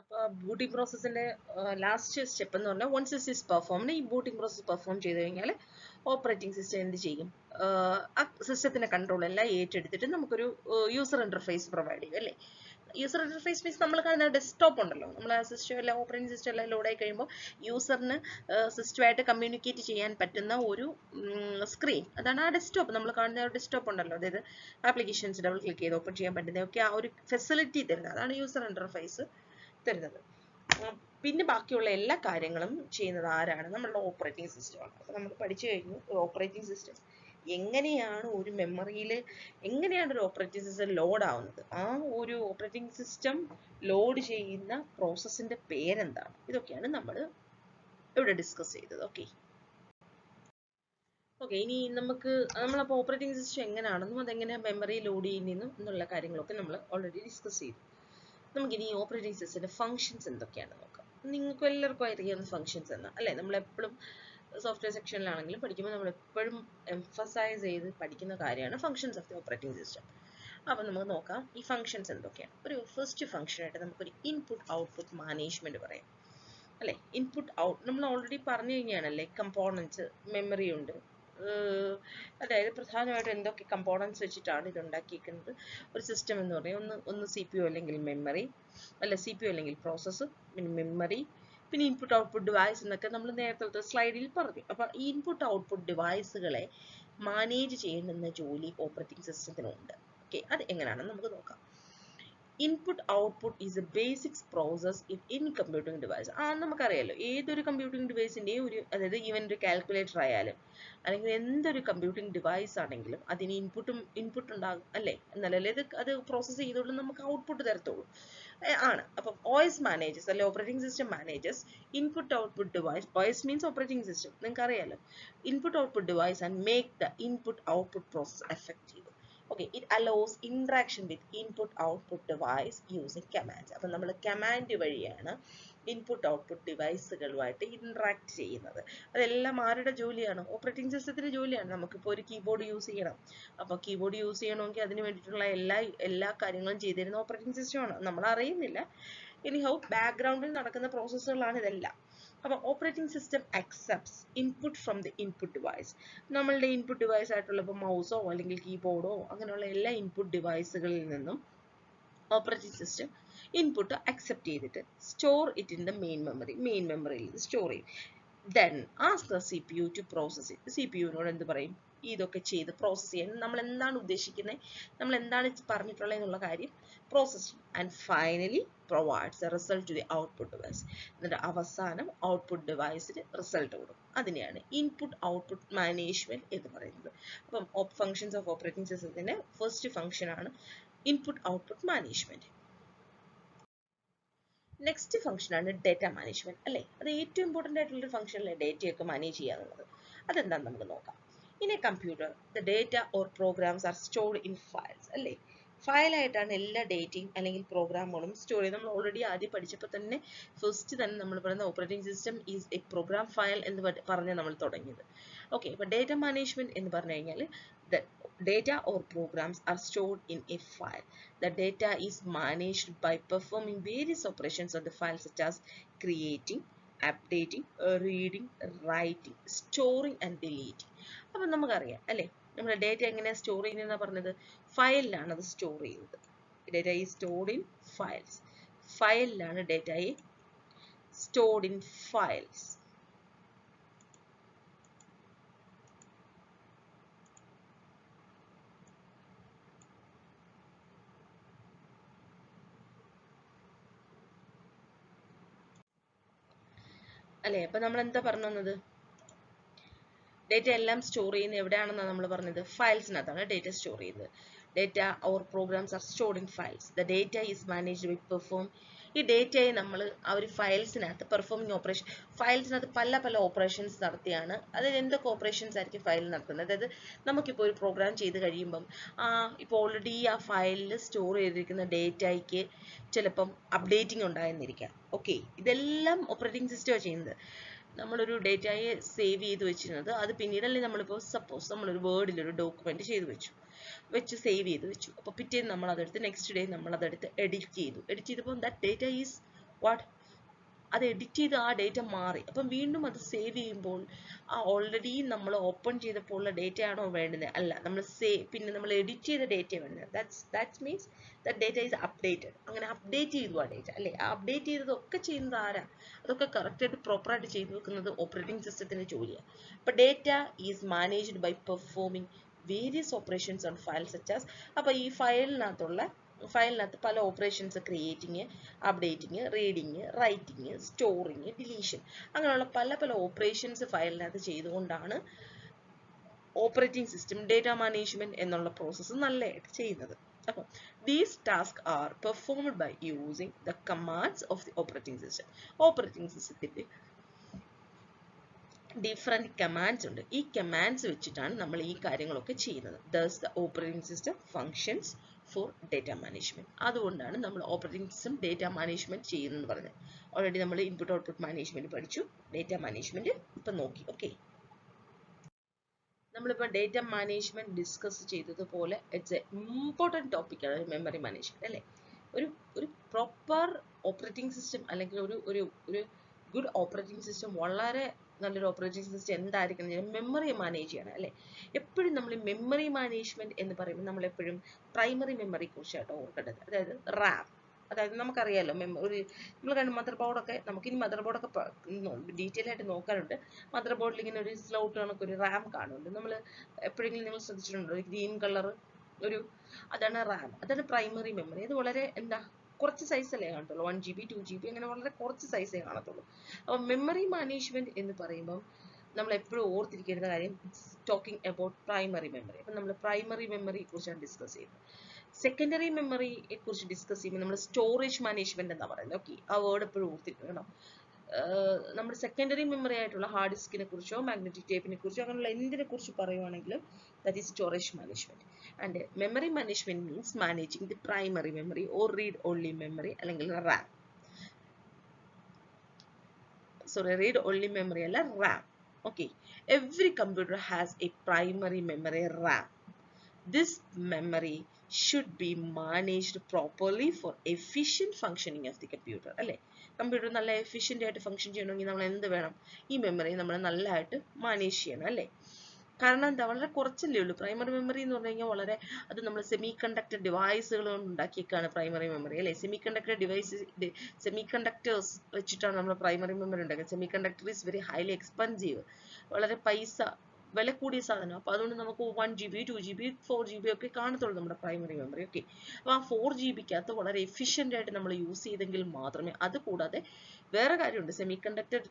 അപ്പോൾ ബൂട്ടിംഗ് പ്രോസസ്സിന്റെ ലാസ്റ്റ് സ്റ്റെപ്പ് എന്ന് പറഞ്ഞാൽ വൺസ് ദിസ് ഈസ് പെർഫോംഡ്, ഈ ബൂട്ടിംഗ് പ്രോസസ് പെർഫോം ചെയ്ത് കഴിഞ്ഞാൽ ഓപ്പറേറ്റിംഗ് സിസ്റ്റം എന്ത് ചെയ്യും? ആ സിസ്റ്റത്തിന്റെ കൺട്രോൾ എല്ലാം ഏറ്റെടുത്തിട്ട് നമുക്കൊരു യൂസർ ഇന്റർഫേസ് പ്രൊവൈഡ് ചെയ്യും, അല്ലേ? യൂസർ ഇന്റർഫേസ് മീൻസ് നമ്മൾ കാണുന്ന ഡെസ്ക്ടോപ്പ് ഉണ്ടല്ലോ, നമ്മൾ ആ സിസ്റ്റം എല്ലാം ഓപ്പറേറ്റിംഗ് സിസ്റ്റം എല്ലാം ലോഡ് ആയി കഴിയുമ്പോൾ യൂസറിന് സിസ്റ്റമായിട്ട് കമ്മ്യൂണിക്കേറ്റ് ചെയ്യാൻ പറ്റുന്ന ഒരു സ്ക്രീൻ, അതാണ് ആ ഡെസ്ക്ടോപ്പ്. നമ്മൾ കാണുന്ന ഡെസ്ക്ടോപ്പ് ഉണ്ടല്ലോ, അതായത് ആപ്ലിക്കേഷൻസ് ഡബിൾ ക്ലിക്ക് ചെയ്ത് ഓപ്പൺ ചെയ്യാൻ പറ്റുന്ന ഒക്കെ ആ ഒരു ഫെസിലിറ്റി തരുന്നത്, അതാണ് യൂസർ ഇന്റർഫേസ് തരുന്നത്. പിന്നെ ബാക്കിയുള്ള എല്ലാ കാര്യങ്ങളും ചെയ്യുന്നത് ആരാണ്? നമ്മളുടെ ഓപ്പറേറ്റിംഗ് സിസ്റ്റമാണ്. അപ്പോൾ നമ്മൾ പഠിച്ചു കഴിഞ്ഞു ഓപ്പറേറ്റിംഗ് സിസ്റ്റം എങ്ങനെയാണ് ഒരു മെമ്മറിയിൽ എങ്ങനെയാണ് ഒരു ഓപ്പറേറ്റിംഗ് സിസ്റ്റം ലോഡ് ആവുന്നത്, ആ ഒരു ഓപ്പറേറ്റിംഗ് സിസ്റ്റം ലോഡ് ചെയ്യുന്ന പ്രോസസ്സിന്റെ പേരെന്താണ്, ഇതൊക്കെയാണ് നമ്മൾ ഇവിടെ ഡിസ്കസ് ചെയ്തത്. ഓക്കെ, ഇനി നമ്മളപ്പോൾ ഓപ്പറേറ്റിംഗ് സിസ്റ്റം എങ്ങനെയാണെന്നും അതെങ്ങനെ മെമ്മറി ലോഡ് ചെയ്യുന്നതെന്നും എന്നുള്ള കാര്യങ്ങളൊക്കെ നമ്മൾ ഓൾറെഡി ഡിസ്കസ് ചെയ്തു. നമുക്കിനി ഓപ്പറേറ്റിംഗ് സിസ്റ്റത്തിന്റെ ഫങ്ഷൻസ് എന്തൊക്കെയാണെന്ന് നോക്കാം. നിങ്ങൾക്ക് എല്ലാവർക്കും അറിയാവുന്ന ഫങ്ഷൻസ് എന്നാ, അല്ലേ? നമ്മളെപ്പോഴും സോഫ്റ്റ്വെയർ സെക്ഷനിലാണെങ്കിലും പഠിക്കുമ്പോൾ നമ്മൾ എപ്പോഴും എംഫസൈസ് ചെയ്ത് പഠിക്കുന്ന കാര്യമാണ് functions of the operating system. അപ്പം നമുക്ക് നോക്കാം ഈ ഫങ്ഷൻസ് എന്തൊക്കെയാണ്. ഒരു ഫസ്റ്റ് ഫങ്ഷനായിട്ട് നമുക്കൊരു ഇൻപുട്ട് ഔട്ട്പുട്ട് മാനേജ്മെന്റ് പറയാം, അല്ലേ? ഇൻപുട്ട് നമ്മൾ ഓൾറെഡി പറഞ്ഞു കഴിഞ്ഞാണല്ലേ, കമ്പോണൻസ് മെമ്മറി ഉണ്ട്, അതായത് പ്രധാനമായിട്ടും എന്തൊക്കെ കമ്പോണൻസ് വെച്ചിട്ടാണ് ഇത് ഉണ്ടാക്കിയിരിക്കുന്നത് ഒരു സിസ്റ്റം എന്ന് പറയുന്നത്. ഒന്ന് CPU അല്ലെങ്കിൽ മെമ്മറി, അല്ല CPU അല്ലെങ്കിൽ പ്രോസസ്സർ, പിന്നെ മെമ്മറി, പിന്നെ ഇൻപുട്ട് ഔട്ട്പുട്ട് ഡിവൈസ് എന്നൊക്കെ നമ്മൾ നേരത്തെ സ്ലൈഡിൽ പറഞ്ഞു. അപ്പോൾ ഈ ഇൻപുട്ട് ഔട്ട്പുട്ട് ഡിവൈസുകളെ മാനേജ് ചെയ്യുന്ന ജോലി ഓപ്പറേറ്റിംഗ് സിസ്റ്റത്തിനുണ്ട്. ഓക്കെ, അത് എങ്ങനെയാണെന്ന് നമുക്ക് നോക്കാം. Input output is A basics process in any computing device. നമുക്കറിയാലോ, ഏതൊരു കമ്പ്യൂട്ടിംഗ് ഡിവൈസിൻ്റെയും അതായത് ഈവൻ ഒരു കാൽക്കുലേറ്റർ ആയാലും അല്ലെങ്കിൽ എന്തൊരു കമ്പ്യൂട്ടിംഗ് ഡിവൈസ് ആണെങ്കിലും അതിന് ഇൻപുട്ട് ഉണ്ടാകും, അല്ലേ? എന്നാലല്ലേ അത് പ്രോസസ്സ് ചെയ്തോളും നമുക്ക് ഔട്ട്പുട്ട് തരത്തുള്ളൂ ആണ്. അപ്പം OS മാനേജേഴ്സ് അല്ലെ operating system managers input output device, OS means operating system, നിങ്ങൾക്ക് അറിയാലോ, input output device and make the input output process effective. Okay, it allows interaction with input-output device using commands. അപ്പം നമ്മൾ command വഴിയാണ് input output ഡിവൈസുകളുമായിട്ട് interact ചെയ്യുന്നത്. അതെല്ലാം ആരുടെ ജോലിയാണ്? Operating സിസ്റ്റത്തിന്റെ ജോലിയാണ്. നമുക്കിപ്പോൾ ഒരു കീബോർഡ് യൂസ് ചെയ്യണം. അപ്പോൾ കീബോർഡ് യൂസ് ചെയ്യണമെങ്കിൽ അതിന് വേണ്ടിയിട്ടുള്ള എല്ലാ കാര്യങ്ങളും ചെയ്തിരുന്ന ഓപ്പറേറ്റിംഗ് സിസ്റ്റമാണ്. നമ്മൾ അറിയുന്നില്ല. എനിഹൗ ബാക്ക്ഗ്രൗണ്ടിൽ നടക്കുന്ന പ്രോസസ്സുകളാണ് ഇതെല്ലാം. അപ്പോൾ operating system accepts input from the input device. നമ്മളുടെ ഇൻപുട്ട് ഡിവൈസ് ആയിട്ടുള്ള ഇപ്പോൾ മൗസോ അല്ലെങ്കിൽ കീബോർഡോ അങ്ങനെയുള്ള എല്ലാ ഇൻപുട്ട് ഡിവൈസുകളിൽ നിന്നും ഓപ്പറേറ്റിംഗ് സിസ്റ്റം ഇൻപുട്ട് അക്സെപ്റ്റ് ചെയ്തിട്ട് store it in the main മെമ്മറിയിൽ ഇത് സ്റ്റോർ ചെയ്യും. Then ask the CPU to process it. CPUവിനോട് എന്ത് പറയും? ഇതൊക്കെ ചെയ്ത് പ്രോസസ് ചെയ്യാൻ നമ്മൾ എന്താണ് ഉദ്ദേശിക്കുന്നത്, നമ്മൾ എന്താണ് പറഞ്ഞിട്ടുള്ളത് എന്നുള്ള കാര്യം പ്രോസസ് ചെയ്യും. And finally provides the result to the output device. എന്നിട്ട് അവസാനം ഔട്ട്പുട്ട് ഡിവൈസിന് റിസൾട്ട് കൊടുക്കും. അതിനെയാണ് ഇൻപുട്ട് ഔട്ട്പുട്ട് മാനേജ്മെന്റ് എന്ന് പറയുന്നത്. അപ്പം ഫങ്ഷൻസ് ഓഫ് ഓപ്പറേറ്റിംഗ് സിസ്റ്റത്തിന്റെ ഫസ്റ്റ് ഫംഗ്ഷൻ ആണ് input output management. Next function ആണ് ഡേറ്റ മാനേജ്മെന്റ് അല്ലേ. അത് ഏറ്റവും ഇമ്പോർട്ടൻ്റ് ആയിട്ടുള്ള ഫംഗ്ഷൻ അല്ലേ, ഡേറ്റയൊക്കെ മാനേജ് ചെയ്യാന്നുള്ളത്. അതെന്താണെന്ന് നമുക്ക് നോക്കാം. In A computer the data or programs are stored in files അല്ലേ. ഫയലായിട്ടാണ് എല്ലാ ഡേറ്റയും അല്ലെങ്കിൽ പ്രോഗ്രാമുകളും സ്റ്റോർ ചെയ്യുന്നത്. നമ്മൾ ഓൾറെഡി ആദ്യം പഠിച്ചപ്പോൾ തന്നെ ഫസ്റ്റ് തന്നെ നമ്മൾ പറയുന്ന operating system is a program file എന്ന് പറഞ്ഞ് നമ്മൾ തുടങ്ങിയത്. ഓക്കെ, അപ്പോൾ ഡേറ്റ മാനേജ്മെന്റ് എന്ന് പറഞ്ഞു കഴിഞ്ഞാൽ the data or programs are stored in a file. The data is managed by performing various operations on the file such as creating, updating, reading, writing, storing and deleting. അപ്പോൾ നമുക്കറിയാം അല്ലേ, നമ്മുടെ data എങ്ങനെയാണ് store ചെയ്യുന്നതെന്ന് പറഞ്ഞത് ഫയലിലാണ് അത് store ചെയ്യുന്നത്. Data is stored in files. ഫയലിലാണ് ഡേറ്റയെ സ്റ്റോർഡ് ഇൻ ഫയൽസ്. അല്ലേ. അപ്പൊ നമ്മൾ എന്താ പറഞ്ഞു വന്നത്? ഡേറ്റ എല്ലാം സ്റ്റോർ ചെയ്യുന്നത് എവിടെയാണെന്നാണ് നമ്മൾ പറഞ്ഞത്? ഫയൽസിനകത്താണ് ഡേറ്റ സ്റ്റോർ ചെയ്യുന്നത്. Data or programs are stored in files. The data is managed by perform. ഈ ഡേറ്റയെ നമ്മൾ ആ ഒരു ഫയൽസിനകത്ത് പെർഫോമിംഗ് ഓപ്പറേഷൻ, ഫയൽസിനകത്ത് പല ഓപ്പറേഷൻസ് നടത്തിയാണ്. അതായത് എന്തൊക്കെ ഓപ്പറേഷൻസ് ആയിരിക്കും ഫയലിൽ നടത്തുന്നത്? അതായത് നമുക്കിപ്പോൾ ഒരു പ്രോഗ്രാം ചെയ്ത് കഴിയുമ്പം ഇപ്പോൾ ഓൾറെഡി ആ ഫയലിൽ സ്റ്റോർ ചെയ്തിരിക്കുന്ന ഡേറ്റയ്ക്ക് ചിലപ്പം അപ്ഡേറ്റിംഗ് ഉണ്ടായെന്നിരിക്കാം. ഓക്കെ, ഇതെല്ലാം ഓപ്പറേറ്റിംഗ് സിസ്റ്റമാണ് ചെയ്യുന്നത്. നമ്മളൊരു ഡേറ്റയെ സേവ് ചെയ്ത് വെച്ചിരുന്നത് അത് പിന്നീടല്ലേ നമ്മളിപ്പോൾ സപ്പോസ് നമ്മളൊരു വേർഡിലൊരു ഡോക്യുമെന്റ് ചെയ്ത് വെച്ച് സേവ് ചെയ്ത് വെച്ചു. അപ്പോൾ പിറ്റേന്ന് നമ്മൾ അതെടുത്ത് നെക്സ്റ്റ് ഡേ നമ്മൾ അതെടുത്ത് എഡിറ്റ് ചെയ്തപ്പോൾ ദാറ്റ് ഡേറ്റ ഈസ് വാട്ട്, അത് എഡിറ്റ് ചെയ്ത് ആ ഡേറ്റ മാറി. അപ്പം വീണ്ടും അത് സേവ് ചെയ്യുമ്പോൾ ആ ഓൾറെഡി നമ്മൾ ഓപ്പൺ ചെയ്തപ്പോൾ ഉള്ള ഡേറ്റ ആണോ വേണ്ടുന്നത്? അല്ല, പിന്നെ നമ്മൾ എഡിറ്റ് ചെയ്ത ഡേറ്റ വേണ്ടത്. That's means that data is updated. അങ്ങനെ അപ്ഡേറ്റ് ചെയ്തു ആ ഡേറ്റ അല്ലേ. ആ അപ്ഡേറ്റ് ചെയ്തതൊക്കെ ചെയ്യുന്നത് ആരാ? അതൊക്കെ കറക്റ്റായിട്ട് പ്രോപ്പറായിട്ട് ചെയ്തു വെക്കുന്നത് ഓപ്പറേറ്റിംഗ് സിസ്റ്റത്തിന്റെ ജോലിയാണ്. അപ്പോൾ data is managed by performing various operations on file such as. അപ്പോൾ ഈ ഫയലിനകത്ത് പല operations, creating, updating, reading, writing, storing, deletion, അങ്ങനെയുള്ള പല ഓപ്പറേഷൻസ് ഫയലിനകത്ത് ചെയ്തുകൊണ്ടാണ് ഓപ്പറേറ്റിംഗ് സിസ്റ്റം ഡേറ്റ മാനേജ്മെന്റ് എന്നുള്ള പ്രോസസ്സ് നല്ലതായിട്ട് ചെയ്യുന്നത്. അപ്പം these task are performed by using the commands of the operating system. Operating സിസ്റ്റത്തിന്റെ ഡിഫറെന്റ് കമാൻഡ്സ് ഉണ്ട്. ഈ കമാൻഡ്സ് വെച്ചിട്ടാണ് നമ്മൾ ഈ കാര്യങ്ങളൊക്കെ ചെയ്യുന്നത്. Thus the operating system functions four data management. അതുകൊണ്ടാണ് നമ്മൾ ഓപ്പറേറ്റിംഗ് സിസ്റ്റം ഡേറ്റ മാനേജ്മെന്റ് ചെയ്യുന്നത് പറഞ്ഞത്. ഓൾറെഡി നമ്മൾ ഇൻപുട്ട് ഔട്ട്പുട്ട് മാനേജ്മെന്റ് പഠിച്ചു, ഡേറ്റ മാനേജ്മെന്റ് ഇപ്പം നോക്കി. ഓക്കെ, നമ്മളിപ്പോൾ ഡേറ്റ മാനേജ്മെന്റ് ഡിസ്കസ് ചെയ്തതുപോലെ ഇറ്റ്സ് എ ഇമ്പോർട്ടൻറ്റ് ടോപ്പിക്കാണ് മെമ്മറി മാനേജ്മെന്റ് അല്ലേ. ഒരു പ്രോപ്പർ ഓപ്പറേറ്റിംഗ് സിസ്റ്റം അല്ലെങ്കിൽ ഒരു ഗുഡ് ഓപ്പറേറ്റിംഗ് സിസ്റ്റം, വളരെ നല്ലൊരു ഓപ്പറേറ്റിംഗ് സിസ്റ്റം എന്തായിരിക്കണം? മെമ്മറി മാനേജ് ചെയ്യണം അല്ലേ. എപ്പോഴും നമ്മൾ മെമ്മറി മാനേജ്മെന്റ് എന്ന് പറയുമ്പോൾ നമ്മൾ എപ്പോഴും പ്രൈമറി മെമ്മറി കുറിച്ചായിട്ട് ഓർക്കേണ്ടത്. അതായത് റാം, അതായത് നമുക്കറിയാലോ നമ്മൾ കണ്ട മദർ ബോർഡൊക്കെ, നമുക്കിനി മദർ ബോർഡൊക്കെ ഡീറ്റെയിൽ ആയിട്ട് നോക്കാനുണ്ട്. മദർ ബോർഡിൽ ഇങ്ങനെ ഒരു സ്ലോട്ട് കണക്ക് ഒരു റാം കാണുന്നുണ്ട്. നമ്മൾ എപ്പോഴെങ്കിലും നിങ്ങൾ ശ്രദ്ധിച്ചിട്ടുണ്ടോ? ഒരു ഗ്രീൻ കളർ അതാണ് റാം, അതാണ് പ്രൈമറി മെമ്മറി. അത് വളരെ കുറച്ച് സൈസല്ലേ കാണത്തുള്ളൂ, 1 GB 2 GB അങ്ങനെ വളരെ കുറച്ച് സൈസേ കാണത്തുള്ളൂ. അപ്പോൾ മെമ്മറി മാനേജ്മെന്റ് എന്ന് പറയുമ്പം നമ്മൾ എപ്പോഴും ഓർത്തിരിക്കേണ്ട കാര്യം ടോക്കിംഗ് അബൌട്ട് പ്രൈമറി മെമ്മറി. അപ്പം നമ്മൾ പ്രൈമറി മെമ്മറിയെ കുറിച്ചാണ് ഡിസ്കസ് ചെയ്യുന്നത്. സെക്കൻഡറി മെമ്മറിയെ കുറിച്ച് ഡിസ്കസ് ചെയ്യുമ്പോൾ നമ്മൾ സ്റ്റോറേജ് മാനേജ്മെന്റ് എന്നാണ് പറയുന്നത്. ഓക്കെ, ആ വേർഡ് എപ്പോഴും ഓർത്തിരിക്കണം. നമ്മുടെ സെക്കൻഡറി മെമ്മറി ആയിട്ടുള്ള ഹാർഡ് ഡിസ്കിനെ കുറിച്ചോ മാഗ്നറ്റിക് ടേപ്പിനെ കുറിച്ചോ അങ്ങനെയുള്ള എന്തിനെ കുറിച്ച് പറയുവാണെങ്കിലും that is storage management. And memory management means managing the primary memory or read only memory അല്ലെങ്കിൽ RAM. Sorry, read only memory അല്ല RAM. Okay, every computer has a primary memory RAM. This memory should be managed properly for efficient functioning of the computer. അല്ലേ, computer നല്ല efficient ആയിട്ട് function ചെയ്യണമെങ്കിൽ നമ്മൾ എന്ത് വേണം? ഈ മെമ്മറി നമ്മൾ നല്ലതായിട്ട് മാനേജ് ചെയ്യണം അല്ലേ. കാരണം എന്താ, വളരെ കുറച്ചല്ലേ ഉള്ളൂ. പ്രൈമറി മെമ്മറി എന്ന് പറഞ്ഞു കഴിഞ്ഞാൽ വളരെ, അത് നമ്മൾ സെമി കണ്ടക്ടർ ഡിവൈസുകൾ കൊണ്ട് ഉണ്ടാക്കിയേക്കാണ് പ്രൈമറി മെമ്മറി അല്ലേ. സെമി കണ്ടക്ടേഴ്സ് വെച്ചിട്ടാണ് നമ്മൾ പ്രൈമറി മെമ്മറി ഉണ്ടാക്കുന്നത്. Semi conductor is very highly expensive, വളരെ വില കൂടിയ സാധനം. അപ്പോൾ അതുകൊണ്ട് നമുക്ക് 1 GB 2 GB 4 GB ഒക്കെ കാണത്തുള്ളൂ നമ്മുടെ പ്രൈമറി മെമ്മറി. ഓക്കെ, അപ്പോൾ ആ 4 GB വളരെ എഫിഷ്യൻ്റ് ആയിട്ട് നമ്മൾ യൂസ് ചെയ്തെങ്കിൽ മാത്രമേ. അതുകൂടാതെ വേറെ കാര്യമുണ്ട്, സെമി കണ്ടക്ടർ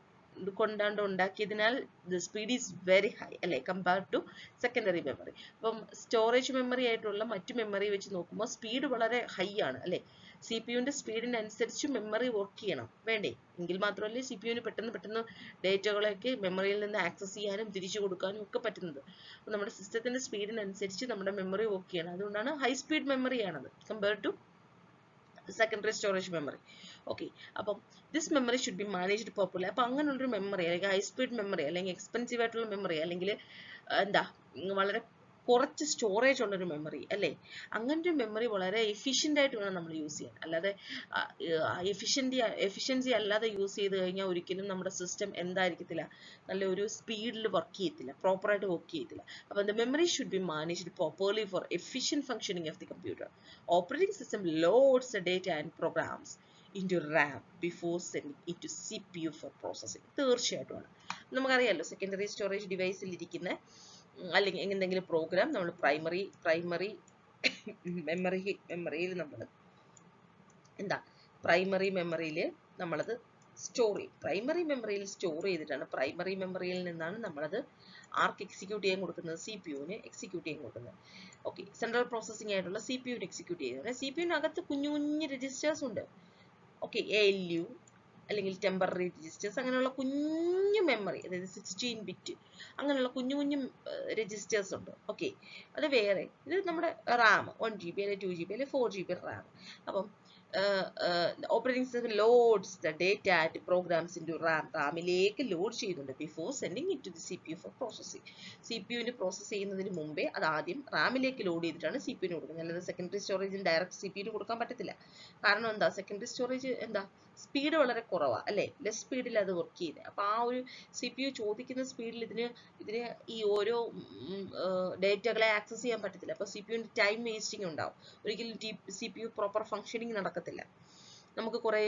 കൊണ്ടാണ്ട് ഉണ്ടാക്കിയതിനാൽ the speed is very high അല്ലേ കമ്പയർഡ് ടു സെക്കൻഡറി മെമ്മറി. അപ്പം സ്റ്റോറേജ് മെമ്മറി ആയിട്ടുള്ള മറ്റു മെമ്മറി വെച്ച് നോക്കുമ്പോൾ സ്പീഡ് വളരെ ഹൈ ആണ് അല്ലേ. സി പി യുവിൻ്റെ സ്പീഡിനനുസരിച്ച് മെമ്മറി വർക്ക് ചെയ്യണം വേണ്ടേ, എങ്കിൽ മാത്രമല്ലേ സി പി യുവിന് പെട്ടെന്ന് ഡേറ്റകളൊക്കെ മെമ്മറിയിൽ നിന്ന് ആക്സസ് ചെയ്യാനും തിരിച്ചു കൊടുക്കാനും ഒക്കെ പറ്റുന്നത്. അപ്പോൾ നമ്മുടെ സിസ്റ്റത്തിൻ്റെ സ്പീഡിനനുസരിച്ച് നമ്മുടെ മെമ്മറി വർക്ക് ചെയ്യണം. അതുകൊണ്ടാണ് ഹൈ സ്പീഡ് മെമ്മറിയാണത് compared to secondary storage memory. Okay, അപ്പം this memory should be managed properly. അപ്പം അങ്ങനെയുള്ളൊരു മെമ്മറി അല്ലെങ്കിൽ ഹൈ സ്പീഡ് മെമ്മറി അല്ലെങ്കിൽ എക്സ്പെൻസീവ് ആയിട്ടുള്ള മെമ്മറി അല്ലെങ്കിൽ എന്താ വളരെ കുറച്ച് സ്റ്റോറേജ് ഉള്ളൊരു മെമ്മറി അല്ലേ, അങ്ങനത്തെ മെമ്മറി വളരെ എഫിഷ്യൻ്റ് ആയിട്ട് വേണം നമ്മൾ യൂസ് ചെയ്യാൻ. അല്ലാതെ എഫിഷ്യൻസി അല്ലാതെ യൂസ് ചെയ്ത് കഴിഞ്ഞാൽ ഒരിക്കലും നമ്മുടെ സിസ്റ്റം എന്തായിരിക്കത്തില്ല, നല്ലൊരു സ്പീഡിൽ വർക്ക് ചെയ്യത്തില്ല, പ്രോപ്പറായിട്ട് വർക്ക് ചെയ്യത്തില്ല. അപ്പോൾ the memory should be managed properly for efficient functioning of the computer. Operating system loads the data and programs into RAM before sending it to CPU for processing. തീർച്ചയായിട്ടുമാണ്, നമുക്കറിയാമല്ലോ secondary storage ഡിവൈസിൽ ഇരിക്കുന്ന അല്ലെങ്കിൽ എന്തെങ്കിലും programme നമ്മൾ primary മെമ്മറിയിൽ നമ്മൾ primary മെമ്മറിയിൽ നമ്മളത് സ്റ്റോർ ചെയ്യും. പ്രൈമറി മെമ്മറിയിൽ സ്റ്റോർ ചെയ്തിട്ടാണ് പ്രൈമറി മെമ്മറിയിൽ നിന്നാണ് നമ്മളത് ആർക്ക് എക്സിക്യൂട്ട് ചെയ്യാൻ കൊടുക്കുന്നത്? സി പി യുവിന് എക്സിക്യൂട്ട് ചെയ്യാൻ കൊടുക്കുന്നത്. ഓക്കെ, സെൻട്രൽ പ്രോസസ്സിംഗ് ആയിട്ടുള്ള സി പി യുവിന് എക്സിക്യൂട്ട് ചെയ്യുന്നത്. സി പി യുവിനകത്ത് കുഞ്ഞു രജിസ്റ്റേഴ്സ് ഉണ്ട്. ഓക്കെ, ALU അല്ലെങ്കിൽ ടെമ്പററി രജിസ്റ്റേഴ്സ്, അങ്ങനെയുള്ള കുഞ്ഞു മെമ്മറി, അതായത് 16 ബിറ്റ് അങ്ങനെയുള്ള കുഞ്ഞു രജിസ്റ്റേഴ്സ് ഉണ്ട്. ഓക്കെ, അത് വേറെ. ഇത് നമ്മുടെ റാം 1 GB അല്ലെങ്കിൽ 2 GB അല്ലെങ്കിൽ 4 GB റാം. അപ്പം operating system loads the data and programs into റാമിലേക്ക് ലോഡ് ചെയ്യുന്നുണ്ട് before sending it to the CPU for processing. CPU process ചെയ്യുന്നതിന് മുമ്പേ അത് ആദ്യം റാമിലേക്ക് ലോഡ് ചെയ്തിട്ടാണ് CPU കൊടുക്കുന്നത്. അല്ലാതെ സെക്കൻഡറി സ്റ്റോറേജിൽ ഡയറക്റ്റ് CPU കൊടുക്കാൻ പറ്റത്തില്ല. കാരണം എന്താ, സെക്കൻഡറി സ്റ്റോറേജ് സ്പീഡ് വളരെ കുറവാണ് അല്ലേ, ലെസ് സ്പീഡിൽ അത് വർക്ക് ചെയ്യുന്നത്. അപ്പോൾ ആ ഒരു CPU ചോദിക്കുന്ന സ്പീഡിൽ ഇതിന് ഈ ഓരോ ഡേറ്റകളെ ആക്സസ് ചെയ്യാൻ പറ്റത്തില്ല. അപ്പോൾ CPUവിൻ്റെ ടൈം വേസ്റ്റിംഗ് ഉണ്ടാവും. ഒരിക്കലും CPU പ്രോപ്പർ ഫംഗ്ഷനിങ് നടക്കത്തില്ല, നമുക്ക് കുറേ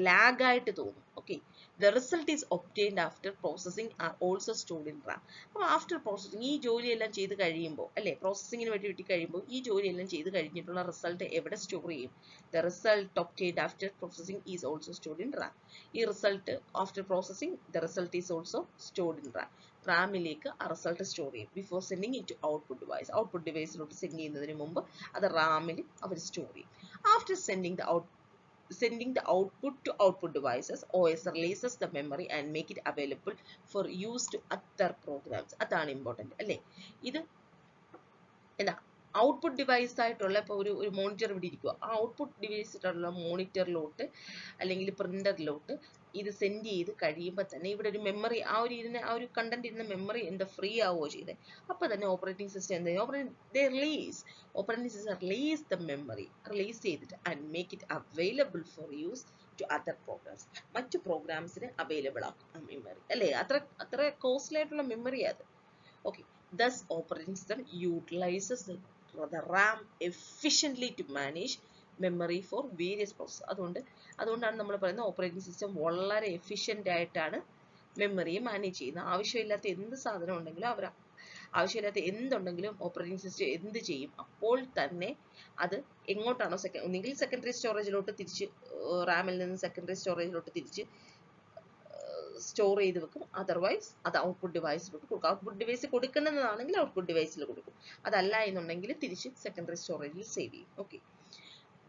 ലാഗായിട്ട് തോന്നും. Okay, the result is obtained after processing are also stored in Ram. അപ്പോൾ ആഫ്റ്റർ പ്രോസസ്സിംഗ് ഈ ജോലിയെല്ലാം ചെയ്ത് കഴിയുമ്പോൾ അല്ലേ, പ്രോസസ്സിങ്ങിന് വേണ്ടി കഴിയുമ്പോൾ ഈ ജോലിയെല്ലാം ചെയ്ത് കഴിഞ്ഞിട്ടുള്ള റിസൾട്ട് എവിടെ സ്റ്റോർ ചെയ്യും? The result obtained after processing is also stored in RAM. ഈ result after processing the result is also stored in RAM. റാമിലേക്ക് ആ റിസൾട്ട് സ്റ്റോർ ചെയ്യും before sending it to output device. Output ഡിവൈസിലോട്ട് send ചെയ്യുന്നതിന് മുമ്പ് അത് റാമിൽ അവർ സ്റ്റോർ ചെയ്യും. After sending the output to output devices, OS releases the memory and make it available for use to other programs. അതാണ് important അല്ലേ. ഇത് ഔട്ട്പുട്ട് ഡിവൈസ് ആയിട്ടുള്ള ഇപ്പോൾ ഒരു മോണിറ്റർ ഇവിടെ ഇരിക്കുക, ആ ഔട്ട്പുട്ട് ഡിവൈസ് ആയിട്ടുള്ള മോണിറ്ററിലോട്ട് അല്ലെങ്കിൽ പ്രിൻ്ററിലോട്ട് ഇത് സെൻഡ് ചെയ്ത് കഴിയുമ്പോൾ തന്നെ ഇവിടെ ഒരു മെമ്മറി ആ ഒരു കണ്ടന്റ് ഇരുന്ന മെമ്മറി ഫ്രീ ആവുകയോ ചെയ്തേ. അപ്പോൾ തന്നെ operating system operating system release the memory, release ചെയ്തിട്ട് and make it available for use to other programs. മറ്റു പ്രോഗ്രാംസിന് അവൈലബിൾ ആക്കും മെമ്മറി അല്ലേ. അത്ര കോസ്റ്റ്ലി ആയിട്ടുള്ള മെമ്മറി അത്. Okay, thus operating system utilizes the RAM efficiently to manage memory for various processes. അതുകൊണ്ടാണ് നമ്മൾ പറയുന്നത് ഓപ്പറേറ്റിംഗ് സിസ്റ്റം വളരെ എഫിഷ്യൻ്റ് ആയിട്ടാണ് മെമ്മറിയെ മാനേജ് ചെയ്യുന്നത്. ആവശ്യമില്ലാത്ത എന്ത് സാധനം ഉണ്ടെങ്കിലും ആവശ്യമില്ലാത്ത എന്തുണ്ടെങ്കിലും ഓപ്പറേറ്റിംഗ് സിസ്റ്റം എന്ത് ചെയ്യും? അപ്പോൾ തന്നെ അത് എങ്ങോട്ടാണോ ഒന്നുകിൽ സെക്കൻഡറി സ്റ്റോറേജിലോട്ട് തിരിച്ച് റാമിൽ നിന്ന് സെക്കൻഡറി സ്റ്റോറേജിലോട്ട് തിരിച്ച് സ്റ്റോർ ചെയ്ത് വെക്കും. അതർവൈസ് അത് ഔട്ട്പുട്ട് ഡിവൈസിലോട്ട് കൊടുക്കും. ഔട്ട്പുട്ട് ഡിവൈസ് കൊടുക്കുന്നതാണെങ്കിൽ ഔട്ട്പുട്ട് ഡിവൈസിൽ കൊടുക്കും. അതല്ല എന്നുണ്ടെങ്കിൽ തിരിച്ച് സെക്കൻഡറി സ്റ്റോറേജിൽ സേവ് ചെയ്യും. Okay,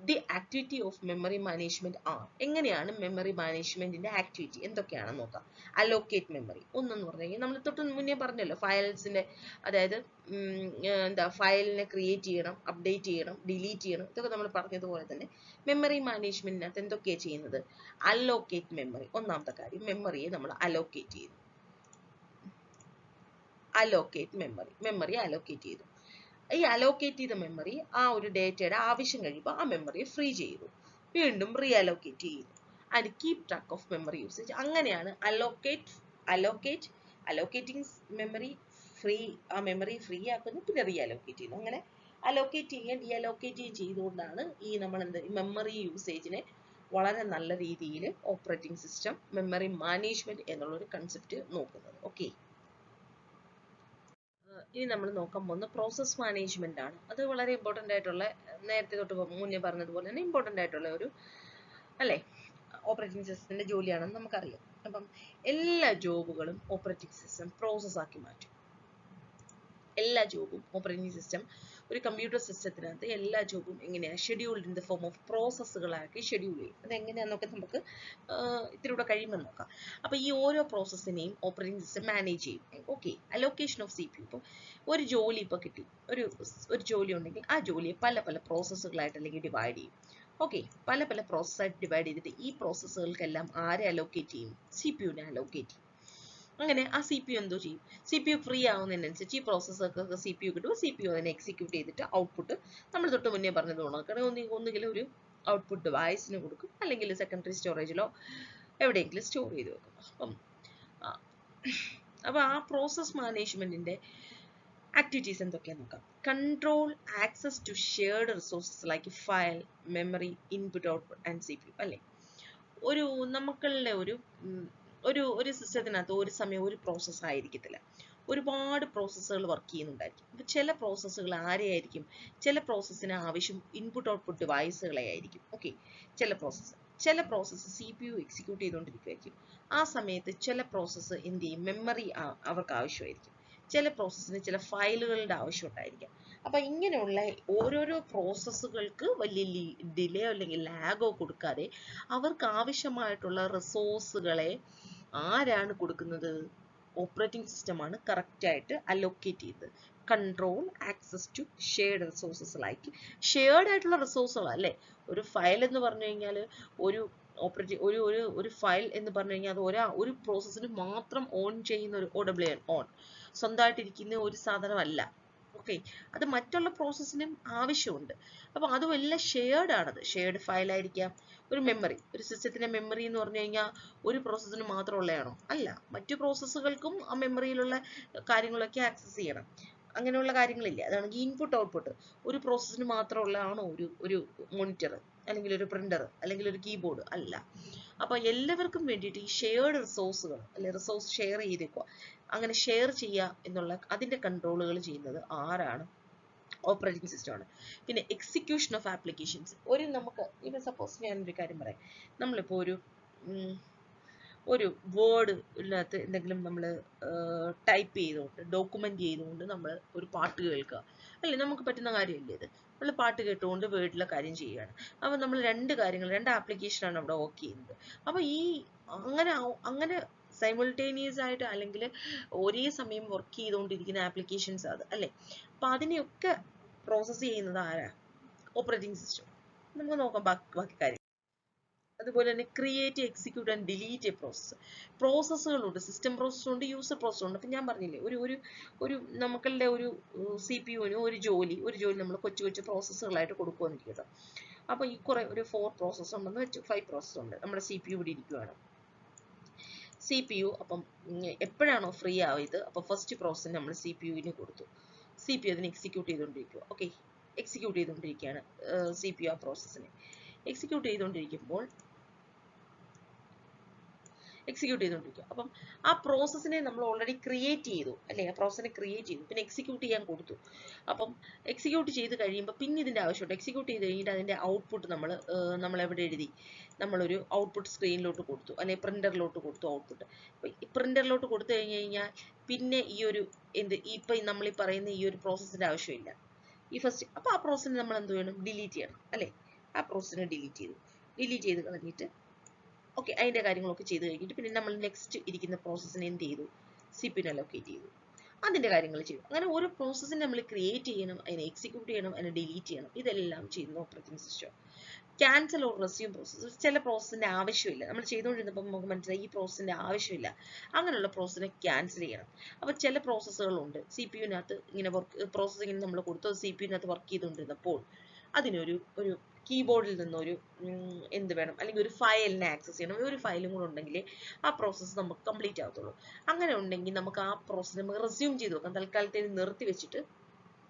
the activity of memory management are. എങ്ങനെയാണ് മെമ്മറി മാനേജ്മെന്റിന്റെ ആക്ടിവിറ്റി എന്തൊക്കെയാണെന്ന് നോക്കാം. അലോക്കേറ്റ് മെമ്മറി ഒന്നെന്ന് പറഞ്ഞു കഴിഞ്ഞാൽ നമ്മൾ തൊട്ട് മുന്നേ പറഞ്ഞല്ലോ, ഫയൽസിന്റെ, അതായത് ഫയലിനെ ക്രിയേറ്റ് ചെയ്യണം, അപ്ഡേറ്റ് ചെയ്യണം, ഡിലീറ്റ് ചെയ്യണം, ഇതൊക്കെ നമ്മൾ പറഞ്ഞതുപോലെ തന്നെ മെമ്മറി മാനേജ്മെന്റിനകത്ത് എന്തൊക്കെയാണ് ചെയ്യുന്നത്? Allocate memory. ഒന്നാമത്തെ കാര്യം, മെമ്മറിയെ നമ്മൾ അലോക്കേറ്റ് ചെയ്യുന്നു. അലോക്കേറ്റ് മെമ്മറി അലോക്കേറ്റ് ചെയ്തു. ഈ അലോക്കേറ്റ് ചെയ്ത മെമ്മറി ആ ഒരു ഡേറ്റയുടെ ആവശ്യം കഴിയുമ്പോൾ ആ മെമ്മറിയെ ഫ്രീ ചെയ്തു, വീണ്ടും റീ അലോക്കേറ്റ് ചെയ്തു. And keep track of memory usage. അങ്ങനെയാണ് അലോക്കേറ്റിംഗ് മെമ്മറി, ആ മെമ്മറി ഫ്രീ ആക്കുന്നു, പിന്നെ റീ അലോക്കേറ്റ് ചെയ്യുന്നു. അങ്ങനെ അലോക്കേറ്റ് ചെയ്യുകയും ഡി അലോക്കേറ്റ് ചെയ്യുകയും ചെയ്തുകൊണ്ടാണ് ഈ നമ്മൾ മെമ്മറി യൂസേജിനെ വളരെ നല്ല രീതിയിൽ ഓപ്പറേറ്റിംഗ് സിസ്റ്റം മെമ്മറി മാനേജ്മെന്റ് എന്നുള്ളൊരു കൺസെപ്റ്റ് നോക്കുന്നത്. ഓക്കെ, ഇനി നമ്മൾ നോക്കാൻ പോകുന്ന പ്രോസസ് മാനേജ്മെന്റ് ആണ്. അത് വളരെ ഇമ്പോർട്ടൻ്റ് ആയിട്ടുള്ള, നേരത്തെ തൊട്ട് മുന്നേ പറഞ്ഞതുപോലെ തന്നെ ഇമ്പോർട്ടൻ്റ് ആയിട്ടുള്ള ഒരു അല്ലേ ഓപ്പറേറ്റിംഗ് സിസ്റ്റത്തിന്റെ ജോലിയാണെന്ന് നമുക്കറിയാം. അപ്പം എല്ലാ ജോബുകളും ഓപ്പറേറ്റിംഗ് സിസ്റ്റം പ്രോസസ് ആക്കി മാറ്റും. എല്ലാ ജോബും ഓപ്പറേറ്റിംഗ് സിസ്റ്റം, ഒരു കമ്പ്യൂട്ടർ സിസ്റ്റത്തിനകത്ത് എല്ലാ ജോബും എങ്ങനെയാണ് scheduled in the form of പ്രോസസ്സുകളാക്കി ഷെഡ്യൂൾ ചെയ്യും. അത് എങ്ങനെയാണെന്നൊക്കെ നമുക്ക് ഇതിലൂടെ കഴിയുമ്പോൾ നോക്കാം. അപ്പോൾ ഈ ഓരോ പ്രോസസ്സിനെയും ഓപ്പറേറ്റിംഗ് സിസ്റ്റം മാനേജ് ചെയ്യും. Okay, allocation of CPU. ഇപ്പോൾ ഒരു ജോലി ഇപ്പോൾ കിട്ടി, ഒരു ജോലി ഉണ്ടെങ്കിൽ ആ ജോലിയെ പല പല പ്രോസസ്സുകളായിട്ട് അല്ലെങ്കിൽ ഡിവൈഡ് ചെയ്യും. ഓക്കെ, പല പല പ്രോസസ്സായിട്ട് ഡിവൈഡ് ചെയ്തിട്ട് ഈ പ്രോസസ്സുകൾക്കെല്ലാം ആരെ അലോക്കേറ്റ് ചെയ്യും? CPUവിനെ അലോക്കേറ്റ് ചെയ്യും. അങ്ങനെ ആ CPU എന്തോ ചെയ്യും? CPU ഫ്രീ ആവുന്നതിനനുസരിച്ച് ഈ പ്രോസസ്സൊക്കെ CPU കിട്ടും. CPU അതിനെ എക്സിക്യൂട്ട് ചെയ്തിട്ട് ഔട്ട്പുട്ട് നമ്മൾ തൊട്ട് മുന്നേ പറഞ്ഞത് ഒന്നുകിൽ ഒരു ഔട്ട്പുട്ട് ഡിവൈസിന് കൊടുക്കും, അല്ലെങ്കിൽ സെക്കൻഡറി സ്റ്റോറേജിലോ എവിടെയെങ്കിലും സ്റ്റോർ ചെയ്ത് വെക്കും. അപ്പം ആ പ്രോസസ് മാനേജ്മെന്റിന്റെ ആക്ടിവിറ്റീസ് എന്തൊക്കെയാന്ന് നോക്കാം. Control access to shared resources like file, memory, input, output and CPU. അല്ലേ, നമുക്കുള്ള ഒരു സിസ്റ്റത്തിനകത്ത് ഒരു സമയം ഒരു പ്രോസസ്സ് ആയിരിക്കത്തില്ല, ഒരുപാട് പ്രോസസ്സുകൾ വർക്ക് ചെയ്യുന്നുണ്ടായിരിക്കും. അപ്പോൾ ചില പ്രോസസ്സുകൾ ആരെയായിരിക്കും? ചില പ്രോസസ്സിന് ആവശ്യം ഇൻപുട്ട് ഔട്ട്പുട്ട് ഡിവൈസുകളെ ആയിരിക്കും. ഓക്കെ, ചില പ്രോസസ്സ് CPU എക്സിക്യൂട്ട് ചെയ്തുകൊണ്ടിരിക്കുമായിരിക്കും. ആ സമയത്ത് ചില പ്രോസസ്സ് എന്ത് ചെയ്യും? മെമ്മറി അവർക്ക് ആവശ്യമായിരിക്കും. ചില പ്രോസസ്സിന് ചില ഫയലുകളുടെ ആവശ്യം ഉണ്ടായിരിക്കാം. അപ്പം ഇങ്ങനെയുള്ള ഓരോരോ പ്രോസസ്സുകൾക്ക് വലിയ ഡിലേ അല്ലെങ്കിൽ ലാഗോ കൊടുക്കാതെ അവർക്ക് ആവശ്യമായിട്ടുള്ള റിസോഴ്സുകളെ ആരാണ് കൊടുക്കുന്നത്? ഓപ്പറേറ്റിംഗ് സിസ്റ്റമാണ് കറക്റ്റായിട്ട് അലോക്കേറ്റ് ചെയ്തത്. Control access to shared resources like shared ആയിട്ടുള്ള റിസോഴ്സുകൾ അല്ലേ. ഒരു ഫയൽ എന്ന് പറഞ്ഞു കഴിഞ്ഞാൽ ഒരു ഫയൽ എന്ന് പറഞ്ഞു കഴിഞ്ഞാൽ അത് ഒരു പ്രോസസ്സിന് മാത്രം ഓൺ ചെയ്യുന്ന ഒരു OWN ഓൺ സ്വന്തമായിട്ടിരിക്കുന്ന ഒരു സാധനമല്ല. ഓക്കെ, അത് മറ്റുള്ള പ്രോസസ്സിനും ആവശ്യമുണ്ട്. അപ്പോൾ അതും എല്ലാം ഷെയർഡ് ആണത്. ഷെയർഡ് ഫയൽ ആയിരിക്കാം. ഒരു മെമ്മറി, ഒരു സിസ്റ്റത്തിന്റെ മെമ്മറി എന്ന് പറഞ്ഞു കഴിഞ്ഞാൽ ഒരു പ്രോസസ്സിന് മാത്രമുള്ളതാണോ? അല്ല, മറ്റു പ്രോസസ്സുകൾക്കും ആ മെമ്മറിയിലുള്ള കാര്യങ്ങളൊക്കെ ആക്സസ് ചെയ്യണം. അങ്ങനെയുള്ള കാര്യങ്ങളില്ല. അതാണെങ്കിൽ ഇൻപുട്ട് ഔട്ട്പുട്ട് ഒരു പ്രോസസ്സിന് മാത്രമുള്ളതാണോ ഒരു മോണിറ്റർ, അല്ലെങ്കിൽ ഒരു പ്രിന്റർ, അല്ലെങ്കിൽ ഒരു കീബോർഡ്? അല്ല. അപ്പോൾ എല്ലാവർക്കും വേണ്ടിയിട്ട് ഈ ഷെയർഡ് റിസോഴ്സുകൾ അല്ലെ, റിസോഴ്സ് ഷെയർ ചെയ്തേക്കുക, അങ്ങനെ ഷെയർ ചെയ്യുക എന്നുള്ള അതിന്റെ കൺട്രോളുകൾ ചെയ്യുന്നത് ആരാണ്? ഓപ്പറേറ്റിംഗ് സിസ്റ്റമാണ്. പിന്നെ എക്സിക്യൂഷൻ ഓഫ് ആപ്ലിക്കേഷൻസ്. നമുക്ക് ഇപ്പം സപ്പോസ് ഞാനൊരു കാര്യം പറയാം. നമ്മളിപ്പോൾ ഒരു വേർഡിനകത്ത് എന്തെങ്കിലും നമ്മൾ ടൈപ്പ് ചെയ്തുകൊണ്ട് ഡോക്യുമെന്റ് ചെയ്തുകൊണ്ട് നമ്മൾ ഒരു പാട്ട് കേൾക്കുക അല്ലേ, നമുക്ക് പറ്റുന്ന കാര്യമല്ലേ ഇത്? നമ്മൾ പാട്ട് കേട്ടുകൊണ്ട് വേർഡിലെ കാര്യം ചെയ്യുകയാണ്. അപ്പോൾ നമ്മൾ രണ്ട് ആപ്ലിക്കേഷനാണ് അവിടെ വർക്ക് ചെയ്യുന്നത്. അപ്പോൾ അങ്ങനെ സൈമിൾട്ടേനിയസ് ആയിട്ട് അല്ലെങ്കിൽ ഒരേ സമയം വർക്ക് ചെയ്തുകൊണ്ടിരിക്കുന്ന ആപ്ലിക്കേഷൻസ് അത് അല്ലേ. അപ്പം അതിനെയൊക്കെ പ്രോസസ്സ് ചെയ്യുന്നത് ആരാ? Operating system. നമുക്ക് നോക്കാം ബാക്കി കാര്യം. അതുപോലെ തന്നെ create, execute and delete a പ്രോസസ്സുകളുണ്ട്. സിസ്റ്റം പ്രോസസ്സുണ്ട്, യൂസർ പ്രോസസ്സുണ്ട്. അപ്പം ഞാൻ പറഞ്ഞില്ലേ, ഒരു നമുക്കുള്ള ഒരു CPU-ന് ഒരു ജോലി നമ്മൾ കൊച്ചു പ്രോസസ്സുകളായിട്ട് കൊടുക്കുമെന്നിരിക്കട്ടോ. അപ്പോൾ ഈ ഒരു 4 പ്രോസസ്സ് ഉണ്ടെന്ന് വെച്ചു, 5 പ്രോസസ്സ് ഉണ്ട്. നമ്മുടെ CPU ഇവിടെ ഇരിക്കുകയാണ്. CPU അപ്പം എപ്പോഴാണോ ഫ്രീ ആയത് അപ്പോൾ ഫസ്റ്റ് പ്രോസസ്സിന് നമ്മൾ CPU-ന് കൊടുത്തു. CPU അതിനെ എക്സിക്യൂട്ട് ചെയ്തുകൊണ്ടിരിക്കുക. ഓക്കെ, എക്സിക്യൂട്ട് ചെയ്തുകൊണ്ടിരിക്കുകയാണ് CPU ആ പ്രോസസ്സിനെ എക്സിക്യൂട്ട് ചെയ്തുകൊണ്ടിരിക്കുമ്പോൾ അപ്പം ആ പ്രോസസ്സിനെ നമ്മൾ ഓൾറെഡി ക്രിയേറ്റ് ചെയ്തു അല്ലേ, ആ പ്രോസസ്സിനെ ക്രിയേറ്റ് ചെയ്തു, പിന്നെ എക്സിക്യൂട്ട് ചെയ്യാൻ കൊടുത്തു. അപ്പം എക്സിക്യൂട്ട് ചെയ്ത് കഴിയുമ്പോൾ പിന്നെ ഇതിൻ്റെ ആവശ്യമുണ്ട്. എക്സിക്യൂട്ട് ചെയ്ത് കഴിഞ്ഞിട്ട് അതിൻ്റെ ഔട്ട്പുട്ട് നമ്മൾ എവിടെ എഴുതി? നമ്മളൊരു ഔട്ട്പുട്ട് സ്ക്രീനിലോട്ട് കൊടുത്തു, അല്ലെങ്കിൽ പ്രിന്ററിലോട്ട് കൊടുത്തു ഔട്ട്പുട്ട്. പ്രിന്ററിലോട്ട് കൊടുത്തു കഴിഞ്ഞാൽ പിന്നെ ഇപ്പം നമ്മൾ ഈ പറയുന്ന ഈ ഒരു പ്രോസസ്സിൻ്റെ ആവശ്യമില്ല. ഈ ഫസ്റ്റ് അപ്പോൾ ആ പ്രോസസ്സിനെ നമ്മൾ എന്ത് വേണം? ഡിലീറ്റ് ചെയ്യണം അല്ലേ. ആ പ്രോസസ്സിനെ ഡിലീറ്റ് ചെയ്ത് കളഞ്ഞിട്ട് ഓക്കെ അതിൻ്റെ കാര്യങ്ങളൊക്കെ ചെയ്ത് കഴിഞ്ഞിട്ട് പിന്നെ നമ്മൾ നെക്സ്റ്റ് ഇരിക്കുന്ന പ്രോസസ്സിനെ എന്ത് ചെയ്തു CPU അലോക്കേറ്റ് ചെയ്തു അതിൻ്റെ കാര്യങ്ങൾ ചെയ്തു അങ്ങനെ ഓരോ പ്രോസസ്സിനെ നമ്മൾ ക്രിയേറ്റ് ചെയ്യണം അതിനെ എക്സിക്യൂട്ട് ചെയ്യണം അതിനെ ഡിലീറ്റ് ചെയ്യണം ഇതെല്ലാം ചെയ്യുന്ന operating system cancel or resume process ചില പ്രോസസ്സിൻ്റെ ആവശ്യമില്ല നമ്മൾ ചെയ്തുകൊണ്ടിരുന്നപ്പോൾ നമുക്ക് മനസ്സിലായി ഈ പ്രോസസ്സിൻ്റെ ആവശ്യമില്ല അങ്ങനെയുള്ള പ്രോസസ്സിനെ ക്യാൻസൽ ചെയ്യണം അപ്പോൾ ചില പ്രോസസ്സുകളുണ്ട് CPU-നകത്ത് ഇങ്ങനെ പ്രോസസ്സിങ്ങിന് നമ്മൾ കൊടുത്തത് CPU-നകത്ത് വർക്ക് ചെയ്തുകൊണ്ടിരുന്നപ്പോൾ അതിനൊരു കീബോർഡിൽ നിന്നൊരു എന്ത് വേണം അല്ലെങ്കിൽ ഒരു ഫയലിനെ ആക്സസ് ചെയ്യണം ഒരു ഫയലും കൂടെ ഉണ്ടെങ്കിൽ ആ പ്രോസസ്സ് നമുക്ക് കംപ്ലീറ്റ് ആകത്തുള്ളൂ അങ്ങനെ ഉണ്ടെങ്കിൽ നമുക്ക് ആ പ്രോസസ്സ് നമുക്ക് റെസ്യൂം ചെയ്ത് വെക്കാം തൽക്കാലത്തേക്ക് നിർത്തി വെച്ചിട്ട്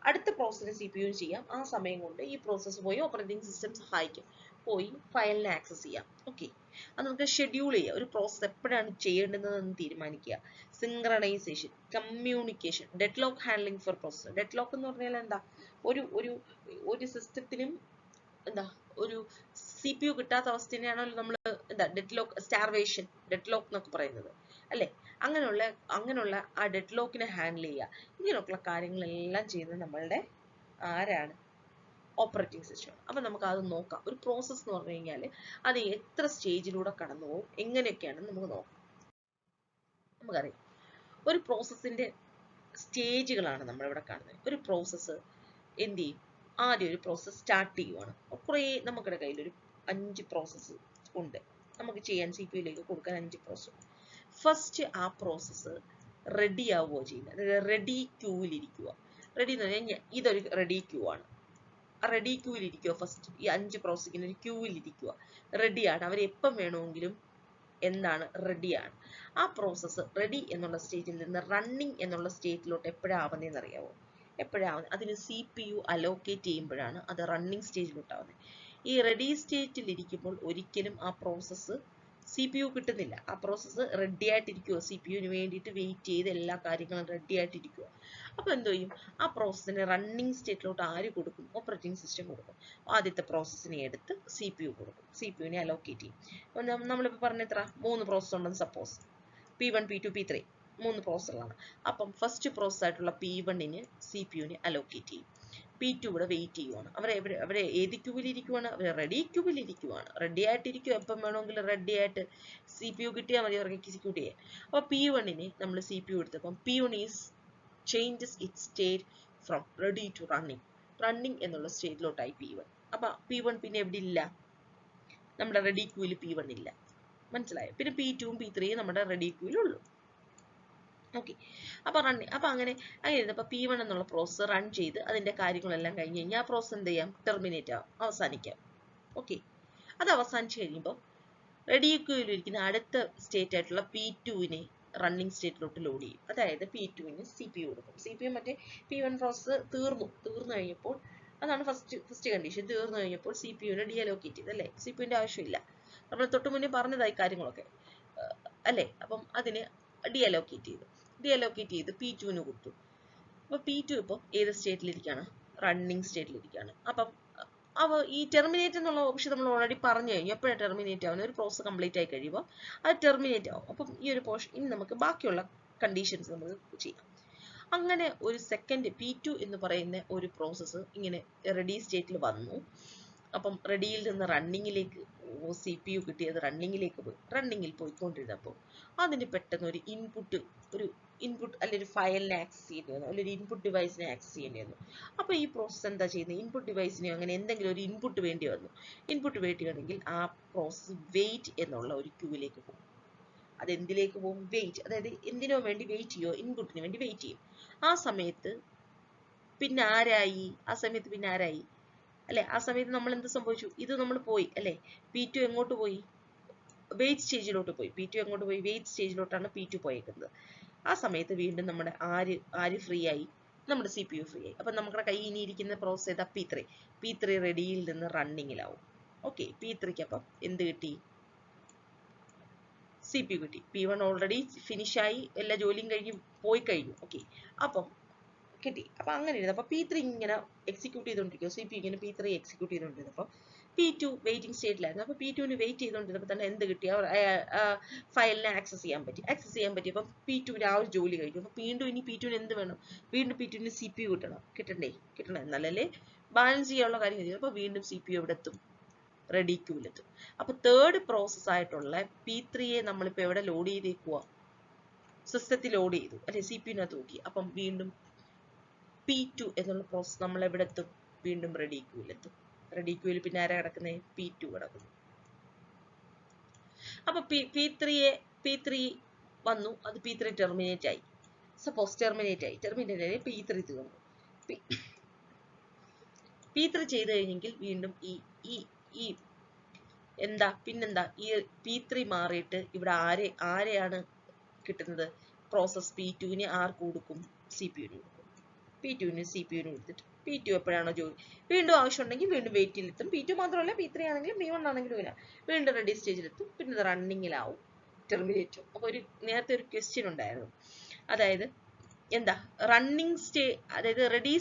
അടുത്ത പ്രോസസ്സിന് CPU ചെയ്യാം ആ സമയം കൊണ്ട് ഈ പ്രോസസ്സ് പോയി ഓപ്പറേറ്റിംഗ് സിസ്റ്റം സഹായിക്കും പോയി ഫയലിനെ ആക്സസ് ചെയ്യാം ഓക്കെ അത് നമുക്ക് ഷെഡ്യൂൾ ചെയ്യാം ഒരു പ്രോസസ്സ് എപ്പോഴാണ് ചെയ്യേണ്ടതെന്ന് തീരുമാനിക്കുക synchronisation communication deadlock handling for process deadlock എന്ന് പറഞ്ഞാൽ എന്താ ഒരു സിസ്റ്റത്തിനും എന്താ ഒരു CPU കിട്ടാത്ത അവസ്ഥയാണല്ലോ നമ്മൾ എന്താ ഡെഡ്ലോക്ക് സ്റ്റാർവേഷൻ ഡെഡ്ലോക്ക് എന്നൊക്കെ പറയുന്നത് അല്ലേ അങ്ങനെയുള്ള ആ ഡെഡ്ലോക്കിനെ ഹാൻഡിൽ ചെയ്യുക ഇങ്ങനെയൊക്കെയുള്ള കാര്യങ്ങളെല്ലാം ചെയ്യുന്നത് നമ്മളുടെ ആരാണ് ഓപ്പറേറ്റിംഗ് സിസ്റ്റം അപ്പം നമുക്ക് അത് നോക്കാം ഒരു പ്രോസസ്സ് എന്ന് പറഞ്ഞു കഴിഞ്ഞാൽ അത് എത്ര സ്റ്റേജിലൂടെ കടന്നു പോകും എങ്ങനെയൊക്കെയാണെന്ന് നമുക്ക് നോക്കാം നമുക്കറിയാം ഒരു പ്രോസസ്സിന്റെ സ്റ്റേജുകളാണ് നമ്മളിവിടെ കാണുന്നത് ഒരു പ്രോസസ്സ് എന്ത് ചെയ്യും ആദ്യം ഒരു പ്രോസസ്സ് സ്റ്റാർട്ട് ചെയ്യുവാണ് കുറേ നമുക്കിടെ കയ്യിൽ ഒരു 5 പ്രോസസ്സ് ഉണ്ട് നമുക്ക് ചെയ്യാൻ CPU-യിലേക്ക് കൊടുക്കാൻ 5 പ്രോസസ്സ് ഫസ്റ്റ് ആ പ്രോസസ്സ് റെഡി ആവുകയോ ചെയ്യുന്നത് റെഡി ക്യൂവിലിരിക്കുക റെഡി എന്ന് പറഞ്ഞാൽ ഇതൊരു റെഡി ക്യൂ ആണ് റെഡി ക്യൂവിലിരിക്കുക ഫസ്റ്റ് ഈ 5 പ്രോസസ്സിന് ഒരു ക്യൂവിലിരിക്കുക റെഡിയാണ് അവർ എപ്പം വേണമെങ്കിലും എന്താണ് റെഡിയാണ് ആ പ്രോസസ്സ് റെഡി എന്നുള്ള സ്റ്റേജിൽ നിന്ന് റണ്ണിങ് എന്നുള്ള സ്റ്റേറ്റിലോട്ട് എപ്പോഴാവുന്നതെന്ന് അറിയാമോ എപ്പോഴാവുന്നത് അതിന് CPU അലോക്കേറ്റ് ചെയ്യുമ്പോഴാണ് അത് റണ്ണിങ് സ്റ്റേജിലോട്ടാവുന്നത് ഈ റെഡി സ്റ്റേറ്റിൽ ഇരിക്കുമ്പോൾ ഒരിക്കലും ആ പ്രോസസ്സ് CPU കിട്ടുന്നില്ല ആ പ്രോസസ്സ് റെഡി ആയിട്ടിരിക്കുക CPU-ന് വേണ്ടിയിട്ട് വെയിറ്റ് ചെയ്ത് എല്ലാ കാര്യങ്ങളും റെഡി ആയിട്ടിരിക്കുക അപ്പോൾ എന്തോ ചെയ്യും ആ പ്രോസസ്സിനെ റണ്ണിങ് സ്റ്റേറ്റിലോട്ട് ആര് കൊടുക്കും ഓപ്പറേറ്റിംഗ് സിസ്റ്റം കൊടുക്കും ആദ്യത്തെ പ്രോസസ്സിനെ എടുത്ത് CPU കൊടുക്കും CPU-നെ അലോക്കേറ്റ് ചെയ്യും നമ്മളിപ്പോൾ പറഞ്ഞ എത്ര 3 പ്രോസസ്സ് ഉണ്ടെന്ന് സപ്പോസ് P1 P2 P3 3 പ്രോസസ്സുകളാണ് അപ്പം ഫസ്റ്റ് പ്രോസസ് ആയിട്ടുള്ള P1-ന് CPU-നെ അലോക്കേറ്റ് ചെയ്യും P2 ഇവിടെ വെയിറ്റ് ചെയ്യുവാണ് അവരെ ഏത് ക്യൂവിലിരിക്കുവാണ് അവർ റെഡി ക്യൂവിലിരിക്കുവാണ് റെഡി ആയിട്ടിരിക്കും എപ്പം വേണമെങ്കിലും റെഡി ആയിട്ട് CPU കിട്ടിയാൽ മതി അവർക്ക് എക്സിക്യൂട്ട് ചെയ്യാൻ അപ്പോൾ P1-നെ നമ്മൾ CPU എടുത്തപ്പം P1 is changes it state from ready to running എന്നുള്ള സ്റ്റേറ്റിലോട്ടായി P1 അപ്പോൾ P1 പിന്നെ എവിടെ ഇല്ല നമ്മുടെ റെഡി ക്യൂവിൽ P1 ഇല്ല മനസ്സിലായോ പിന്നെ P2 P3 നമ്മുടെ റെഡി ക്യൂവിലുള്ളൂ ഓക്കെ അപ്പോൾ അങ്ങനെ ഇരുന്നപ്പോൾ P1 എന്നുള്ള പ്രോസസ്സ് റൺ ചെയ്ത് അതിൻ്റെ കാര്യങ്ങളെല്ലാം കഴിഞ്ഞ് കഴിഞ്ഞാൽ ആ പ്രോസസ്സ് എന്ത് ചെയ്യാം ടെർമിനേറ്റ് ആവും അവസാനിക്കാം ഓക്കെ അത് അവസാനിച്ച് കഴിയുമ്പോൾ റെഡി ക്യൂവിലിരിക്കുന്ന അടുത്ത സ്റ്റേറ്റ് ആയിട്ടുള്ള P2-നെ റണ്ണിങ് സ്റ്റേറ്റിലോട്ട് ലോഡ് ചെയ്യും അതായത് P2-ന് CPU കൊടുക്കും CPU മറ്റേ P1 പ്രോസസ്സ് തീർന്നു കഴിഞ്ഞപ്പോൾ അതാണ് ഫസ്റ്റ് കണ്ടീഷൻ തീർന്നു കഴിഞ്ഞപ്പോൾ CPU-നെ ഡിഅലോക്കേറ്റ് ചെയ്ത് അല്ലേ CPU-ന്റെ ആവശ്യമില്ല നമ്മൾ തൊട്ട് മുന്നേ പറഞ്ഞതായി കാര്യങ്ങളൊക്കെ അല്ലേ അപ്പം അതിന് ഡിഅലോക്കേറ്റ് ചെയ്ത് P2-ന് കൊടുത്തു അപ്പോൾ P2 ഇപ്പോൾ ഏത് സ്റ്റേറ്റിലിരിക്കുകയാണ് റണ്ണിങ് സ്റ്റേറ്റിലിരിക്കുകയാണ് അപ്പം ഈ ടെർമിനേറ്റ് എന്നുള്ള ഓപ്ഷൻ നമ്മൾ ഓൾറെഡി പറഞ്ഞു കഴിഞ്ഞു എപ്പോഴാണ് ടെർമിനേറ്റ് ആവുന്നത് ഒരു പ്രോസസ്സ് കംപ്ലീറ്റ് ആയി കഴിയുമ്പോൾ അത് ടെർമിനേറ്റ് ആവും അപ്പം ഈ ഒരു പോർഷൻ ഇനി നമുക്ക് ബാക്കിയുള്ള കണ്ടീഷൻസ് നമുക്ക് ചെയ്യാം അങ്ങനെ ഒരു സെക്കൻഡ് P2 എന്ന് പറയുന്ന ഒരു പ്രോസസ്സ് ഇങ്ങനെ റെഡി സ്റ്റേറ്റിൽ വന്നു അപ്പം റെഡിയിൽ നിന്ന് റണ്ണിങ്ങിലേക്ക് CPU കിട്ടിയത് റണ്ണിങ്ങിലേക്ക് പോയി റണ്ണിങ്ങിൽ പോയിക്കൊണ്ടിരുന്നപ്പോൾ അതിന് പെട്ടെന്ന് ഒരു ഇൻപുട്ട് അല്ലെങ്കിൽ ഒരു ഫയലിനെ ആക്സസ് ചെയ്യേണ്ടി വന്നു അല്ലെങ്കിൽ ഒരു ഇൻപുട്ട് ഡിവൈസിനെ ആക്സസ് ചെയ്യേണ്ടി വന്നു അപ്പോൾ ഈ പ്രോസസ്സ് എന്താ ചെയ്യുന്നത് ഇൻപുട്ട് ഡിവൈസിന് അങ്ങനെ എന്തെങ്കിലും ഒരു ഇൻപുട്ട് വേണ്ടി വന്നു ഇൻപുട്ട് വേണ്ടിയാണെങ്കിൽ ആ പ്രോസസ്സ് വെയിറ്റ് എന്നുള്ള ഒരു ക്യൂവിലേക്ക് പോകും അതെന്തിലേക്ക് പോകും വെയിറ്റ് അതായത് എന്തിനോ വേണ്ടി വെയിറ്റ് ചെയ്യുമോ ഇൻപുട്ടിന് വേണ്ടി വെയിറ്റ് ചെയ്യും ആ സമയത്ത് പിന്നെ ആരായി അല്ലെ ആ സമയത്ത് നമ്മൾ എന്ത് സംഭവിച്ചു ഇത് നമ്മൾ പോയി അല്ലെ P2 എങ്ങോട്ട് പോയി വെയിറ്റ് സ്റ്റേജിലോട്ട് പോയി P2 എങ്ങോട്ട് പോയി വെയിറ്റ് സ്റ്റേജിലോട്ടാണ് P2 പോയേക്കുന്നത് ആ സമയത്ത് വീണ്ടും നമ്മുടെ ആര് ഫ്രീ ആയി നമ്മുടെ CPU ഫ്രീ ആയി അപ്പം നമ്മുടെ കയ്യിൽ ഇനി ഇരിക്കുന്ന പ്രോസസ് ഏതാ P3 റെഡിയിൽ നിന്ന് റണ്ണിങ്ങിലാവും ഓക്കെ P3ക്ക് അപ്പം എന്ത് കിട്ടി CPU കിട്ടി P1 ഓൾറെഡി ഫിനിഷായി എല്ലാ ജോലിയും പോയി കഴിഞ്ഞു ഓക്കെ അപ്പം കിട്ടി അപ്പം അങ്ങനെ ഇരുന്നു അപ്പം P3 ഇങ്ങനെ എക്സിക്യൂട്ട് ചെയ്തുകൊണ്ടിരിക്കും CPU ഇങ്ങനെ P3 എക്സിക്യൂട്ട് ചെയ്തുകൊണ്ടിരുന്നപ്പോൾ P2 വെയിറ്റിംഗ് സ്റ്റേറ്റിലായിരുന്നു അപ്പോൾ P2-ന് വെയിറ്റ് ചെയ്തുകൊണ്ടിരുന്നപ്പോൾ തന്നെ എന്ത് കിട്ടി ഫയലിനെ ആക്സസ് ചെയ്യാൻ പറ്റി അപ്പം P2-ന് ആ ഒരു ജോലി കഴിഞ്ഞു അപ്പോൾ വീണ്ടും ഇനി P2-ന് എന്ത് വേണം വീണ്ടും P2-ന് CPU കിട്ടണം എന്നാലല്ലേ ബാലൻസ് ചെയ്യാനുള്ള കാര്യം കഴിയും അപ്പോൾ വീണ്ടും CPU എവിടെ എത്തും റെഡി ക്യൂവിലെത്തും. അപ്പൊ തേർഡ് പ്രോസസ് ആയിട്ടുള്ള P3യെ നമ്മളിപ്പോ എവിടെ ലോഡ് ചെയ്തേക്കുക? സിസ്റ്റത്തിൽ ലോഡ് ചെയ്തു അല്ലെ, CPU-നകത്ത് നോക്കി. അപ്പം വീണ്ടും P2 എന്നുള്ള പ്രോസസ് നമ്മൾ എവിടെ എത്തും? വീണ്ടും റെഡി ക്യൂവിലെത്തും. റെഡി ക്യൂവിൽ പിന്നെ ആരാ കിടക്കുന്നത്? P2 കിടക്കുന്നു. അപ്പൊ P3 വന്നു, അത് P3 ടെർമിനേറ്റ് ആയി. സപ്പോസ് ടെർമിനേറ്റ് ആയി P3 തീർന്നു. P3 ചെയ്ത് കഴിഞ്ഞെങ്കിൽ വീണ്ടും ഈ പിന്നെന്താ ഈ P3 മാറിയിട്ട് ഇവിടെ ആരെയാണ് കിട്ടുന്നത്? പ്രോസസ് P2-നെ ആർക്ക് കൊടുക്കും? CPU-ന് കൊടുക്കും. P2-ന് CPU-ന് കൊടുത്തിട്ട് P2 എപ്പോഴാണോ വീണ്ടും ആവശ്യമുണ്ടെങ്കിൽ വീണ്ടും വെയിറ്റിലെത്തും. P2 മാത്രമല്ല, P3 ആണെങ്കിലും P1 ആണെങ്കിലും വീണ്ടും റെഡി സ്റ്റേജിലെത്തും. പിന്നെ ഇത് റണ്ണിങ്ങിലാവും, ടെർമിനേറ്റ്. അപ്പൊ നേരത്തെ ഒരു ക്വസ്റ്റ്യൻ ഉണ്ടായിരുന്നു, അതായത് അതായത് റെഡി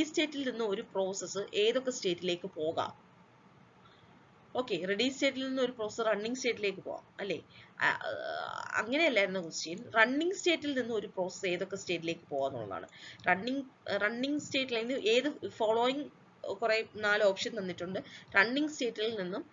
സ്റ്റേറ്റിൽ നിന്ന് ഒരു പ്രോസസ്സ് ഏതൊക്കെ സ്റ്റേറ്റിലേക്ക് പോകാം? ഓക്കെ, റെഡി സ്റ്റേറ്റിൽ നിന്ന് ഒരു പ്രോസസ്സ് റണ്ണിങ് സ്റ്റേറ്റിലേക്ക് പോകാം അല്ലേ? അങ്ങനെയല്ലായിരുന്നു ക്വസ്റ്റ്യൻ. റണ്ണിങ് സ്റ്റേറ്റിൽ നിന്ന് ഒരു പ്രോസസ്സ് ഏതൊക്കെ സ്റ്റേറ്റിലേക്ക് പോകാന്നുള്ളതാണ്. റണ്ണിങ് സ്റ്റേറ്റിൽ നിന്ന് ഏത് ഫോളോയിങ് കുറെ 4 ഓപ്ഷൻ തന്നിട്ടുണ്ട്. റണ്ണിങ് സ്റ്റേറ്റിൽ നിന്നും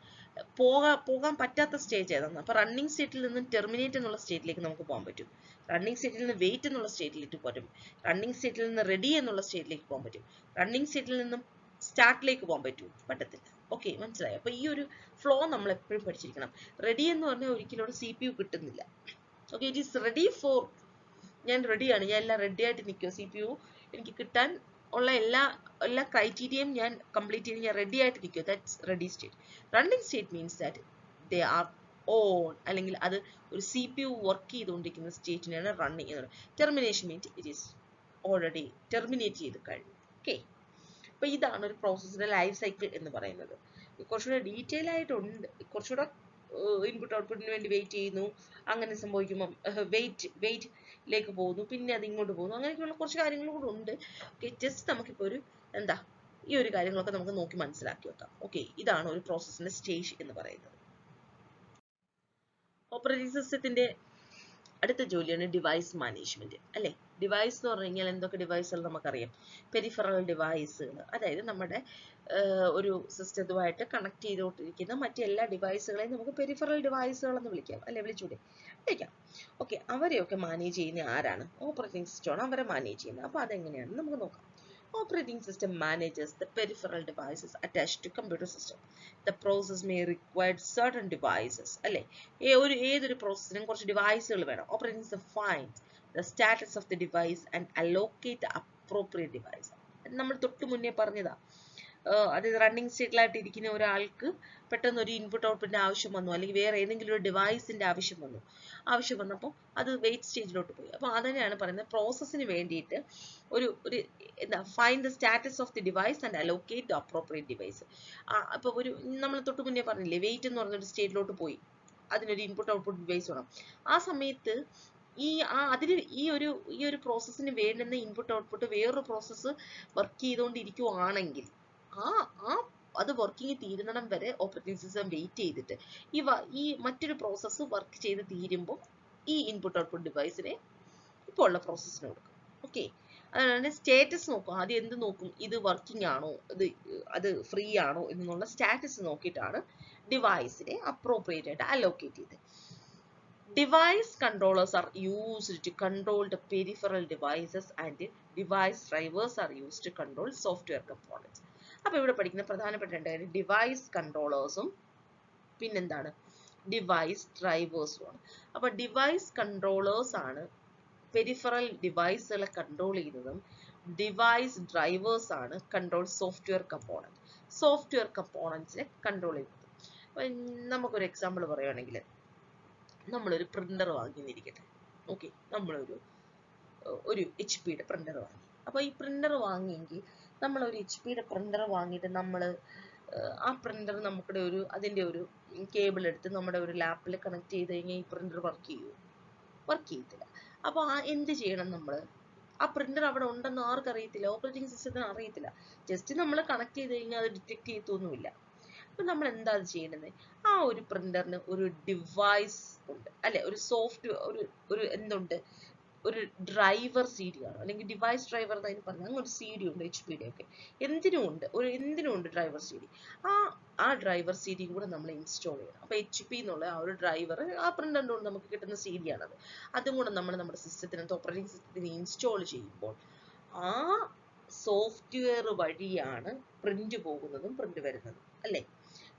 പോകാൻ പറ്റാത്ത സ്റ്റേജ് ഏതാണ്? അപ്പൊ റണ്ണിങ് സ്റ്റേറ്റിൽ നിന്നും ടെർമിനേറ്റ് എന്നുള്ള സ്റ്റേറ്റിലേക്ക് നമുക്ക് പോകാൻ പറ്റും. റണ്ണിങ് സ്റ്റേറ്റിൽ നിന്ന് വെയിറ്റ് എന്നുള്ള സ്റ്റേറ്റിലേക്ക് പറ്റും. റണ്ണിങ് സ്റ്റേറ്റിൽ നിന്ന് റെഡി എന്നുള്ള സ്റ്റേറ്റിലേക്ക് പോകാൻ പറ്റും. റണ്ണിങ് സ്റ്റേറ്റിൽ നിന്നും സ്റ്റാർട്ടിലേക്ക് പോകാൻ പറ്റും? പറ്റത്തില്ല. ഓക്കെ, മനസ്സിലായി. അപ്പൊ ഈ ഒരു ഫ്ലോ നമ്മൾ എപ്പോഴും പഠിച്ചിരിക്കണം. റെഡി എന്ന് പറഞ്ഞാൽ ഒരിക്കലും CPU കിട്ടുന്നില്ല. Okay, it is ready for, ഞാൻ റെഡിയാണ്, ഞാൻ എല്ലാം റെഡി ആയിട്ട് നിൽക്കുക. CPU എനിക്ക് കിട്ടാൻ ഉള്ള എല്ലാ ക്രൈറ്റീരിയയും ഞാൻ കംപ്ലീറ്റ് ചെയ്ത് ഞാൻ റെഡി ആയിട്ട് നിൽക്കുക. That's ready state. Running state means that they are on, അല്ലെങ്കിൽ അത് ഒരു CPU വർക്ക് ചെയ്തുകൊണ്ടിരിക്കുന്ന സ്റ്റേറ്റിനാണ് റണ്ണിങ് എന്ന് പറയുന്നത്. Termination means it is already terminate ചെയ്ത് കഴിഞ്ഞു. ഓക്കെ, അപ്പൊ ഇതാണ് ഒരു പ്രോസസ്സിന്റെ ലൈഫ് സൈക്കിൾ എന്ന് പറയുന്നത്. കുറച്ചുകൂടെ ഡീറ്റെയിൽ ആയിട്ടുണ്ട്. കുറച്ചുകൂടെ ഇൻപുട്ട് ഔട്ട്പുട്ടിന് വേണ്ടി വെയിറ്റ് ചെയ്യുന്നു, അങ്ങനെ സംഭവിക്കുമ്പോൾ വെയിറ്റിലേക്ക് പോകുന്നു, പിന്നെ അത് ഇങ്ങോട്ട് പോകുന്നു, അങ്ങനെയൊക്കെയുള്ള കുറച്ച് കാര്യങ്ങൾ കൂടെ ഉണ്ട്. ഓക്കെ, ജസ്റ്റ് നമുക്കിപ്പോൾ ഒരു ഈ ഒരു കാര്യങ്ങളൊക്കെ നമുക്ക് നോക്കി മനസ്സിലാക്കി വെക്കാം. ഓക്കെ, ഇതാണ് ഒരു പ്രോസസ്സിന്റെ സ്റ്റേജ് എന്ന് പറയുന്നത്. ഓപ്പറേറ്റിംഗ് സിസ്റ്റത്തിന്റെ അടുത്ത ജോലിയാണ് ഡിവൈസ് മാനേജ്മെന്റ് അല്ലെ. ഡിവൈസ് എന്ന് പറഞ്ഞു കഴിഞ്ഞാൽ എന്തൊക്കെ ഡിവൈസുകൾ നമുക്കറിയാം? പെരിഫറൽ ഡിവൈസുകൾ, അതായത് നമ്മുടെ ഒരു സിസ്റ്റത്തുമായിട്ട് കണക്ട് ചെയ്തുകൊണ്ടിരിക്കുന്ന മറ്റെല്ലാ ഡിവൈസുകളെയും നമുക്ക് പെരിഫറൽ ഡിവൈസുകൾ എന്ന് വിളിക്കാം അല്ലെ, വിളിക്കാം. ഓക്കെ, അവരെയൊക്കെ മാനേജ് ചെയ്യുന്ന ആരാണ്? ഓപ്പറേറ്റിംഗ് സിസ്റ്റമാണ് അവരെ മാനേജ് ചെയ്യുന്നത്. അപ്പൊ അതെങ്ങനെയാണെന്ന് നമുക്ക് നോക്കാം. Operating system manages the peripheral devices attached to computer system. The process may require certain devices. അല്ലേ, ഏതൊരു പ്രോസസ്സിനും കുറച്ച് ഡിവൈസുകൾ വേണം. Operating system finds the status of the device and allocate the appropriate device. നമ്മൾ തൊട്ട് മുന്നേ പറഞ്ഞതാ. അതായത് റണ്ണിങ് സ്റ്റേറ്റിലായിട്ട് ഇരിക്കുന്ന ഒരാൾക്ക് പെട്ടെന്ന് ഒരു ഇൻപുട്ട് ഔട്ട്പുട്ടിന്റെ ആവശ്യം വന്നു, അല്ലെങ്കിൽ വേറെ ഏതെങ്കിലും ഒരു ഡിവൈസിന്റെ ആവശ്യം വന്നപ്പോൾ അത് വെയിറ്റ് സ്റ്റേജിലോട്ട് പോയി. അപ്പോൾ അതിനെയാണ് പറയുന്നത് പ്രോസസ്സിന് വേണ്ടിയിട്ട് find the status of the device and allocate the appropriate device. അപ്പോൾ നമ്മൾ തൊട്ട് മുന്നേ പറഞ്ഞില്ലേ, വെയിറ്റ് എന്ന് പറഞ്ഞൊരു സ്റ്റേറ്റിലോട്ട് പോയി, അതിനൊരു ഇൻപുട്ട് ഔട്ട്പുട്ട് ഡിവൈസ് വേണം. ആ സമയത്ത് ഈ ഒരു പ്രോസസ്സിന് വേണ്ടുന്ന ഇൻപുട്ട് ഔട്ട്പുട്ട് വേറൊരു പ്രോസസ്സ് വർക്ക് ചെയ്തുകൊണ്ടിരിക്കുവാണെങ്കിൽ അത് വർക്കിംഗ് തീരുന്നിടം വരെ ഓപ്പറേറ്റിംഗ് സിസ്റ്റം വെയിറ്റ് ചെയ്തിട്ട് ഈ മറ്റൊരു പ്രോസസ്സ് വർക്ക് ചെയ്ത് തീരുമ്പോൾ ഈ ഇൻപുട്ട് ഔട്ട്പുട്ട് ഡിവൈസിനെ ഇപ്പോൾ ഉള്ള പ്രോസസ്സിന് കൊടുക്കും. ഓക്കെ, അതാണ് സ്റ്റാറ്റസ് നോക്കും. ആദ്യം എന്ത് നോക്കും? ഇത് വർക്കിംഗ് ആണോ, അത് ഫ്രീ ആണോ എന്നുള്ള സ്റ്റാറ്റസ് നോക്കിയിട്ടാണ് ഡിവൈസിനെ അപ്രോപ്രിയേറ്റ് ആയിട്ട് അലോക്കേറ്റ് ചെയ്തത്. Device controllers are used to control the peripheral devices and device drivers are used to control software components. അപ്പോൾ ഇവിടെ പഠിക്കുന്ന പ്രധാനപ്പെട്ട രണ്ട് കാര്യം ഡിവൈസ് കൺട്രോളേഴ്സും പിന്നെന്താണ് ഡിവൈസ് ഡ്രൈവേഴ്സും ആണ്. അപ്പോൾ ഡിവൈസ് കൺട്രോളേഴ്സ് ആണ് പെരിഫറൽ ഡിവൈസുകളെ കൺട്രോൾ ചെയ്യുന്നതും ഡിവൈസ് ഡ്രൈവേഴ്സ് ആണ് കൺട്രോൾ സോഫ്റ്റ്വെയർ കമ്പോണൻസിനെ കൺട്രോൾ ചെയ്യുന്നത്. നമുക്കൊരു എക്സാമ്പിൾ പറയുകയാണെങ്കിൽ നമ്മളൊരു പ്രിന്റർ വാങ്ങിയിരിക്കട്ടെ. ഓക്കെ, നമ്മളൊരു HP പ്രിന്റർ വാങ്ങി. അപ്പോൾ ഈ പ്രിന്റർ വാങ്ങിയെങ്കിൽ നമ്മളൊരു HP പ്രിന്റർ വാങ്ങിയിട്ട് നമ്മൾ ആ പ്രിന്റർ നമ്മുടെ അതിൻ്റെ ഒരു കേബിൾ എടുത്ത് നമ്മുടെ ഒരു ലാപ്പിൽ കണക്ട് ചെയ്ത് കഴിഞ്ഞാൽ ഈ പ്രിന്റർ വർക്ക് ചെയ്യത്തില്ല. അപ്പോൾ എന്ത് ചെയ്യണം? നമ്മൾ ആ പ്രിന്റർ അവിടെ ഉണ്ടെന്ന് ആർക്കറിയത്തില്ല, ഓപ്പറേറ്റിംഗ് സിസ്റ്റത്തിന് അറിയത്തില്ല. ജസ്റ്റ് നമ്മൾ കണക്ട് ചെയ്ത് കഴിഞ്ഞാൽ അത് ഡിറ്റക്ട് ചെയ്തൊന്നുമില്ല. അപ്പൊ നമ്മൾ എന്താ ചെയ്യേണ്ടത്? ആ ഒരു പ്രിന്ററിന് ഒരു ഡിവൈസ് ഉണ്ട് അല്ലെ, ഒരു സോഫ്റ്റ്വെയർ എന്തുണ്ട്, ഒരു ഡ്രൈവർ സി ഡി ആണ്, അല്ലെങ്കിൽ ഡിവൈസ് ഡ്രൈവർ എന്നതിന് പറഞ്ഞാൽ അങ്ങനെ ഒരു സി ഡി ഉണ്ട് HP ഒക്കെ. എന്തിനും ഉണ്ട് ഡ്രൈവർ സി ഡി. ആ ഡ്രൈവർ സി ഡിയും കൂടെ നമ്മൾ ഇൻസ്റ്റാൾ ചെയ്യണം. അപ്പോൾ HP എന്നുള്ള ആ ഒരു ഡ്രൈവർ ആ പ്രിന്ററിൻ്റെ കൊണ്ട് നമുക്ക് കിട്ടുന്ന സി ഡി ആണത്. അതും കൂടെ നമ്മൾ നമ്മുടെ സിസ്റ്റത്തിനകത്ത് ഓപ്പറേറ്റിംഗ് സിസ്റ്റത്തിന് ഇൻസ്റ്റാൾ ചെയ്യുമ്പോൾ ആ സോഫ്റ്റ്വെയർ വഴിയാണ് പ്രിന്റ് പോകുന്നതും പ്രിന്റ് വരുന്നതും, അല്ലേ?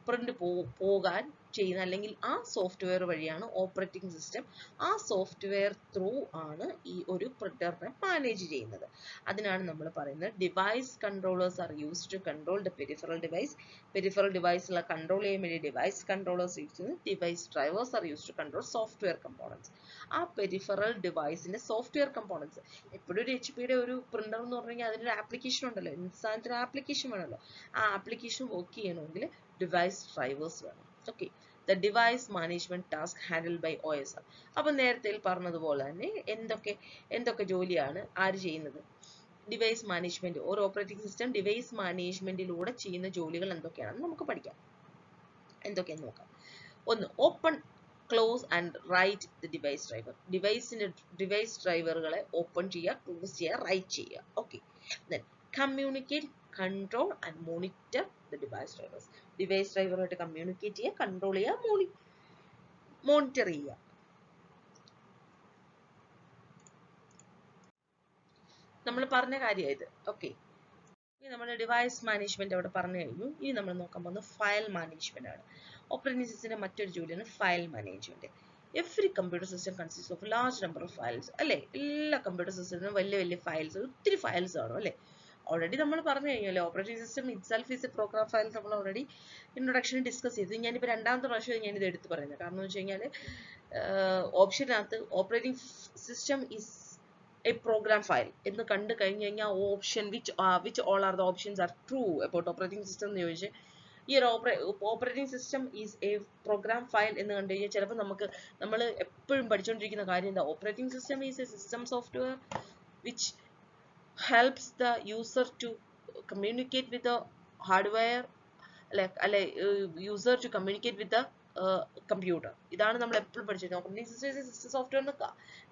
പ്രിന്റ് പോകാൻ ചെയ്യുന്ന, അല്ലെങ്കിൽ ആ സോഫ്റ്റ്വെയർ വഴിയാണ് ഓപ്പറേറ്റിംഗ് സിസ്റ്റം ആ സോഫ്റ്റ്വെയർ ത്രൂ ആണ് ഈ ഒരു പ്രിന്ററിനെ മാനേജ് ചെയ്യുന്നത്. അതിനാണ് നമ്മൾ പറയുന്നത് device controllers are used to control the peripheral device. Peripheral ഡിവൈസിലെ കൺട്രോൾ ചെയ്യാൻ വേണ്ടി ഡിവൈസ് കൺട്രോളേഴ്സ് യൂസ് ചെയ്യുന്നത്. Device drivers are used to control software components. ആ പെരിഫറൽ ഡിവൈസിന്റെ സോഫ്റ്റ്വെയർ കമ്പോണൻസ്. എപ്പോഴും ഒരു HP ഒരു പ്രിന്റർ എന്ന് പറഞ്ഞു കഴിഞ്ഞാൽ അതിനൊരു ആപ്ലിക്കേഷൻ ഉണ്ടല്ലോ, സാധനത്തിന് ആപ്ലിക്കേഷൻ വേണമല്ലോ. ആ ആപ്ലിക്കേഷൻ വർക്ക് ചെയ്യണമെങ്കിൽ ഡിവൈസ് ഡ്രൈവേഴ്സ് വേണം. Okay, the device management task handled by OSR. അപ്പം നേരത്തെ പറഞ്ഞതുപോലെ തന്നെ എന്തൊക്കെ ജോലിയാണ് ആര് ചെയ്യുന്നത്? Device management. ഒരു ഓപ്പറേറ്റിംഗ് സിസ്റ്റം ഡിവൈസ് മാനേജ്മെന്റിലൂടെ ചെയ്യുന്ന ജോലികൾ എന്തൊക്കെയാണെന്ന് നമുക്ക് പഠിക്കാം. എന്തൊക്കെയെന്ന് നോക്കാം. ഒന്ന്, open, close and write the device driver. Device ഡ്രൈവറുകളെ ഓപ്പൺ ചെയ്യുക, ക്ലോസ് ചെയ്യുക, റൈറ്റ് ചെയ്യുക. Okay. Then communicate, control and monitor the device drivers. Device ഡ്രൈവറുമായിട്ട് കമ്മ്യൂണിക്കേറ്റ് ചെയ്യുക, കൺട്രോൾ ചെയ്യുക, മോണിറ്റർ ചെയ്യുക. നമ്മൾ പറഞ്ഞ കാര്യമായത്. ഓക്കെ, ഇനി നമ്മുടെ ഡിവൈസ് മാനേജ്മെന്റ് അവിടെ പറഞ്ഞു കഴിഞ്ഞു. ഇനി നമ്മൾ നോക്കാൻ പോകുന്നത് ഫയൽ മാനേജ്മെന്റ് ആണ്. ഓപ്പറേറ്റിംഗ് സിസ്റ്റത്തിന്റെ മറ്റൊരു ജോലിയാണ് file management. Every computer system consist of large number of files, അല്ലേ? എല്ലാ കമ്പ്യൂട്ടർ സിസ്റ്റത്തിനും വലിയ ഫയൽസ്, ഒത്തിരി ഫയൽസ് കാണും, അല്ലേ? ഓൾറെഡി നമ്മൾ പറഞ്ഞു കഴിഞ്ഞല്ലോ, operating system itself is a program file. നമ്മൾ ഓൾറെഡി ഇൻട്രൊഡക്ഷനിൽ ഡിസ്കസ് ചെയ്തു. ഞാനിപ്പോൾ രണ്ടാമത്തെ പ്രാവശ്യം ഞാനിത് എടുത്ത് പറയുന്നത്. കാരണം എന്ന് വെച്ച് കഴിഞ്ഞാൽ ഓപ്ഷനകത്ത് operating system is a program file എന്ന് കണ്ടു കഴിഞ്ഞ് കഴിഞ്ഞാൽ option which all are the options are true about operating system എന്ന് ചോദിച്ച് ഈ ഒരു operating system is a program file എന്ന് കണ്ടു കഴിഞ്ഞാൽ ചിലപ്പോൾ നമ്മൾ എപ്പോഴും പഠിച്ചുകൊണ്ടിരിക്കുന്ന കാര്യം എന്താ? Operating system is a system software which helps the user to communicate with the hardware, user to communicate with the computer. ഇതാണ് നമ്മൾ എപ്പോഴും പഠിച്ചിരുന്നത്. ഓപ്പറേറ്റിംഗ് സിസ്റ്റം സിസ്റ്റം സോഫ്റ്റ്വെയർ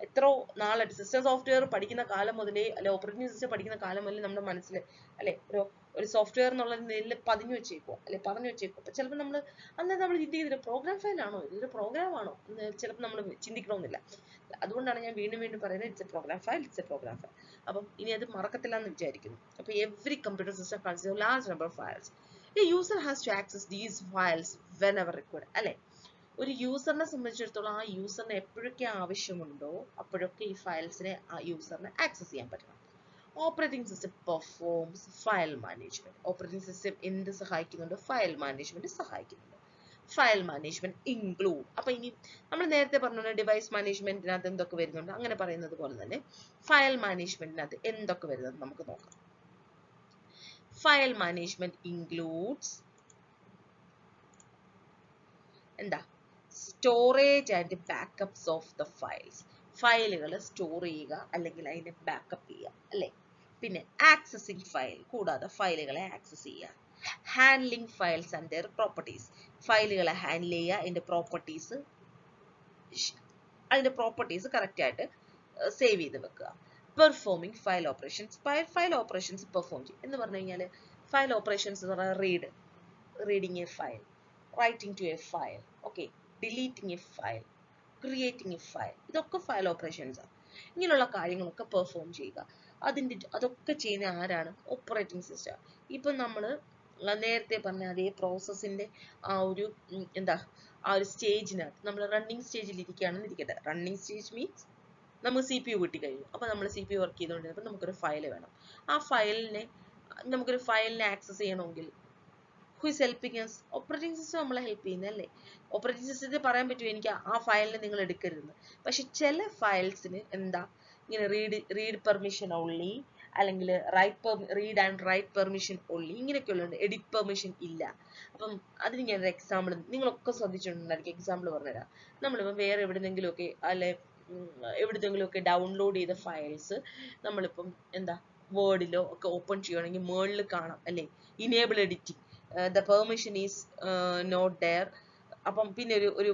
എത്രയോ നാളായിട്ട് സിസ്റ്റം സോഫ്റ്റ്വെയർ പഠിക്കുന്ന കാലം മുതലേ, അല്ലെ ഓപ്പറേറ്റിംഗ് സിസ്റ്റം പഠിക്കുന്ന കാലം മുതലേ നമ്മുടെ മനസ്സിൽ, അല്ലെ, ഒരു സോഫ്റ്റ്വെയർ എന്നുള്ള നിലയിൽ പറഞ്ഞു വെച്ചേക്കോ, അല്ലെ പറഞ്ഞു വെച്ചേക്കോ. അപ്പൊ ചിലപ്പോൾ നമ്മൾ ചിന്തിക്കുന്നത് പ്രോഗ്രാം ഫയൽ ആണോ, ഇതൊരു പ്രോഗ്രാം ആണോ എന്ന് ചിലപ്പോൾ നമ്മൾ ചിന്തിക്കണമെന്നില്ല. അതുകൊണ്ടാണ് ഞാൻ വീണ്ടും പറയുന്നത് ഇറ്റ്സ് എ പ്രോഗ്രാം ഫയൽ. അപ്പം ഇനി അത് മറക്കത്തില്ല എന്ന് വിചാരിക്കുന്നു. അപ്പോൾ every computer system consist of large number of files. A user has to access these files whenever required, അല്ലെ? ഒരു യൂസറിനെ സംബന്ധിച്ചിടത്തോളം ആ യൂസറിന് എപ്പോഴൊക്കെ ആവശ്യമുണ്ടോ അപ്പോഴൊക്കെ ഈ ഫയൽസിനെ ആ യൂസറിനെ ആക്സസ് ചെയ്യാൻ പറ്റണം. Operating system performs file management. Operating system എന്ത് സഹായിക്കുന്നുണ്ട്? ഫയൽ മാനേജ്മെന്റ് സഹായിക്കുന്നുണ്ട്. File management include. അപ്പൊ ഇനി നമ്മൾ നേരത്തെ പറഞ്ഞ ഡിവൈസ് മാനേജ്മെന്റിനകത്ത് എന്തൊക്കെ വരുന്നുണ്ട് അങ്ങനെ പറയുന്നത് പോലെ തന്നെ ഫയൽ മാനേജ്മെന്റിനകത്ത് എന്തൊക്കെ വരുന്നത് നമുക്ക് നോക്കാം. ഫയൽ മാനേജ്മെന്റ് ഇൻക്ലൂഡ്സ് എന്താ? Storage and backups of the files. ഫയലുകൾ സ്റ്റോർ ചെയ്യുക അല്ലെങ്കിൽ അതിനെ ബാക്കപ്പ് ചെയ്യുക, അല്ലെ? പിന്നെ ആക്സസിങ് ഫയൽ, കൂടാതെ ഫയലുകളെ ആക്സസ് ചെയ്യുക. Handling files and their properties. ഫയലുകളെ ഹാൻഡിൽ ചെയ്യുക, അതിന്റെ പ്രോപ്പർട്ടീസ് കറക്റ്റ് ആയിട്ട് സേവ് ചെയ്ത് വെക്കുക. Performing file operations. File operations perform ചെയ്യും എന്ന് പറഞ്ഞു കഴിഞ്ഞാൽ ഫയൽ ഓപ്പറേഷൻസ് എന്ന് പറഞ്ഞാൽ reading a file, writing to a file, okay, deleting a file, creating a file. ഇതൊക്കെ ഫയൽ ഓപ്പറേഷൻസ് ആണ്. ഇങ്ങനെയുള്ള കാര്യങ്ങളൊക്കെ പെർഫോം ചെയ്യുക. അതൊക്കെ ചെയ്യുന്ന ആരാണ്? Operating system. ഇപ്പം നമ്മൾ നേരത്തെ പറഞ്ഞ അതേ പ്രോസസ്സിന്റെ ആ ഒരു സ്റ്റേജിനകത്ത് നമ്മൾ റണ്ണിങ് സ്റ്റേജിൽ ഇരിക്കുകയാണെന്ന് ഇരിക്കട്ടെ. റണ്ണിങ് സ്റ്റേജ് മീൻസ് നമുക്ക് CPU കിട്ടിക്കഴിഞ്ഞു. അപ്പൊ നമ്മൾ CPU വർക്ക് ചെയ്തുകൊണ്ടിരുന്നപ്പോൾ നമുക്കൊരു ഫയൽ വേണം. നമുക്കൊരു ഫയലിനെ ആക്സസ് ചെയ്യണമെങ്കിൽ who is helping us? Operating system നമ്മളെ ഹെൽപ്പ് ചെയ്യുന്നല്ലേ. ഓപ്പറേറ്റിംഗ് സിസ്റ്റത്തിൽ പറയാൻ പറ്റുമോ എനിക്ക് ആ ഫയലിനെ നിങ്ങൾ എടുക്കരുത്? പക്ഷെ ചില ഫയൽസിന് ഇങ്ങനെ റീഡ് പെർമിഷൻ ഓൺലി, അല്ലെങ്കിൽ read and right permission only, ഇങ്ങനെയൊക്കെ ഉള്ളത്. എഡിറ്റ് പെർമിഷൻ ഇല്ല. അപ്പം അതിന് ഞാനൊരു എക്സാമ്പിൾ നിങ്ങളൊക്കെ ശ്രദ്ധിച്ചിട്ടുണ്ടായിരിക്കും. എക്സാമ്പിൾ പറഞ്ഞുതരാം. നമ്മളിപ്പം വേറെ എവിടെന്നെങ്കിലുമൊക്കെ എവിടെന്നെങ്കിലുമൊക്കെ ഡൗൺലോഡ് ചെയ്ത ഫയൽസ് നമ്മളിപ്പം വേർഡിലോ ഒക്കെ ഓപ്പൺ ചെയ്യുകയാണെങ്കിൽ മേളിൽ കാണാം, അല്ലെ, enable editing, the permission is not there. അപ്പം പിന്നെ ഒരു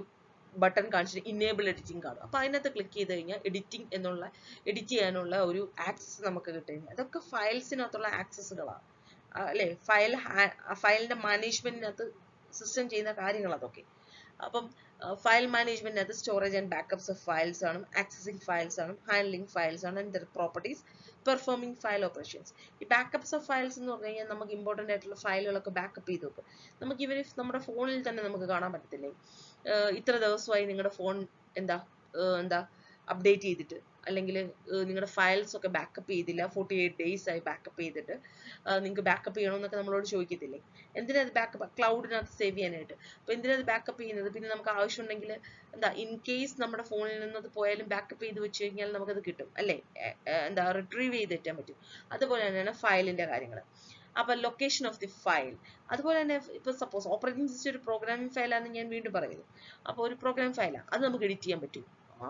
ബട്ടൺ കാണിച്ചിട്ട് ഇനേബിൾ എഡിറ്റിംഗ് കാണും. അപ്പോൾ അതിനകത്ത് ക്ലിക്ക് ചെയ്ത് കഴിഞ്ഞാൽ എഡിറ്റ് ചെയ്യാനുള്ള ഒരു ആക്സസ് നമുക്ക് കിട്ടും. അതൊക്കെ ഫയൽസിനകത്തുള്ള ആക്സസുകളാണ് അല്ലേ. ഫയലിന്റെ മാനേജ്മെന്റിനകത്ത് സിസ്റ്റം ചെയ്യുന്ന കാര്യങ്ങൾ അതൊക്കെ. അപ്പം ഫയൽ മാനേജ്മെന്റിനകത്ത് storage and backups of files ആണ്, ആക്സസിങ് ഫയൽസ് ആണ്, ഹാൻഡ്ലിംഗ് ഫയൽസ് ആണ്, and properties, performing file operations. ഈ ബാക്കപ്സ് ഓഫ് ഫയൽസ് എന്ന് പറഞ്ഞു കഴിഞ്ഞാൽ നമുക്ക് ഇമ്പോർട്ടൻ്റ് ആയിട്ടുള്ള ഫയലുകളൊക്കെ ബാക്കപ്പ് ചെയ്ത് വെക്കും. നമുക്ക് ഇവർ നമ്മുടെ ഫോണിൽ തന്നെ നമുക്ക് കാണാൻ പറ്റത്തില്ലേ, ഇത്ര ദിവസമായി നിങ്ങളുടെ ഫോൺ എന്താ അപ്ഡേറ്റ് ചെയ്തിട്ട്, അല്ലെങ്കിൽ നിങ്ങളുടെ ഫയൽസ് ഒക്കെ ബാക്കപ്പ് ചെയ്തില്ല, 48 days ആയി ബാക്കപ്പ് ചെയ്തിട്ട് നിങ്ങൾക്ക് ബാക്കപ്പ് ചെയ്യണമെന്നൊക്കെ നമ്മളോട് ചോദിക്കത്തില്ലേ. എന്തിനാ ബാക്കപ്പ്? ക്ലൗഡിനകത്ത് സേവ് ചെയ്യാനായിട്ട്. അപ്പോൾ എന്തിനാ ബാക്കപ്പ് ചെയ്യുന്നത്? പിന്നെ നമുക്ക് ആവശ്യമുണ്ടെങ്കിൽ ഇൻ കേസ് നമ്മുടെ ഫോണിൽ നിന്ന് പോയാലും ബാക്കപ്പ് ചെയ്ത് വെച്ച് കഴിഞ്ഞാൽ നമുക്കത് കിട്ടും അല്ലേ, റിട്രീവ് ചെയ്ത് വെക്കാൻ പറ്റും. അതുപോലെ തന്നെയാണ് ഫയലിന്റെ കാര്യങ്ങൾ. അപ്പോൾ ലൊക്കേഷൻ ഓഫ് ദി ഫയൽ, അതുപോലെ തന്നെ ഇപ്പോൾ സപ്പോസ് ഓപ്പറേറ്റിംഗ് സിസ്റ്റം ഒരു പ്രോഗ്രാമിംഗ് ഫയലാണെന്ന് ഞാൻ വീണ്ടും പറയുന്നു. അപ്പോൾ ഒരു പ്രോഗ്രാമിംഗ് ഫയലാണ്, അത് നമുക്ക് എഡിറ്റ് ചെയ്യാൻ പറ്റും.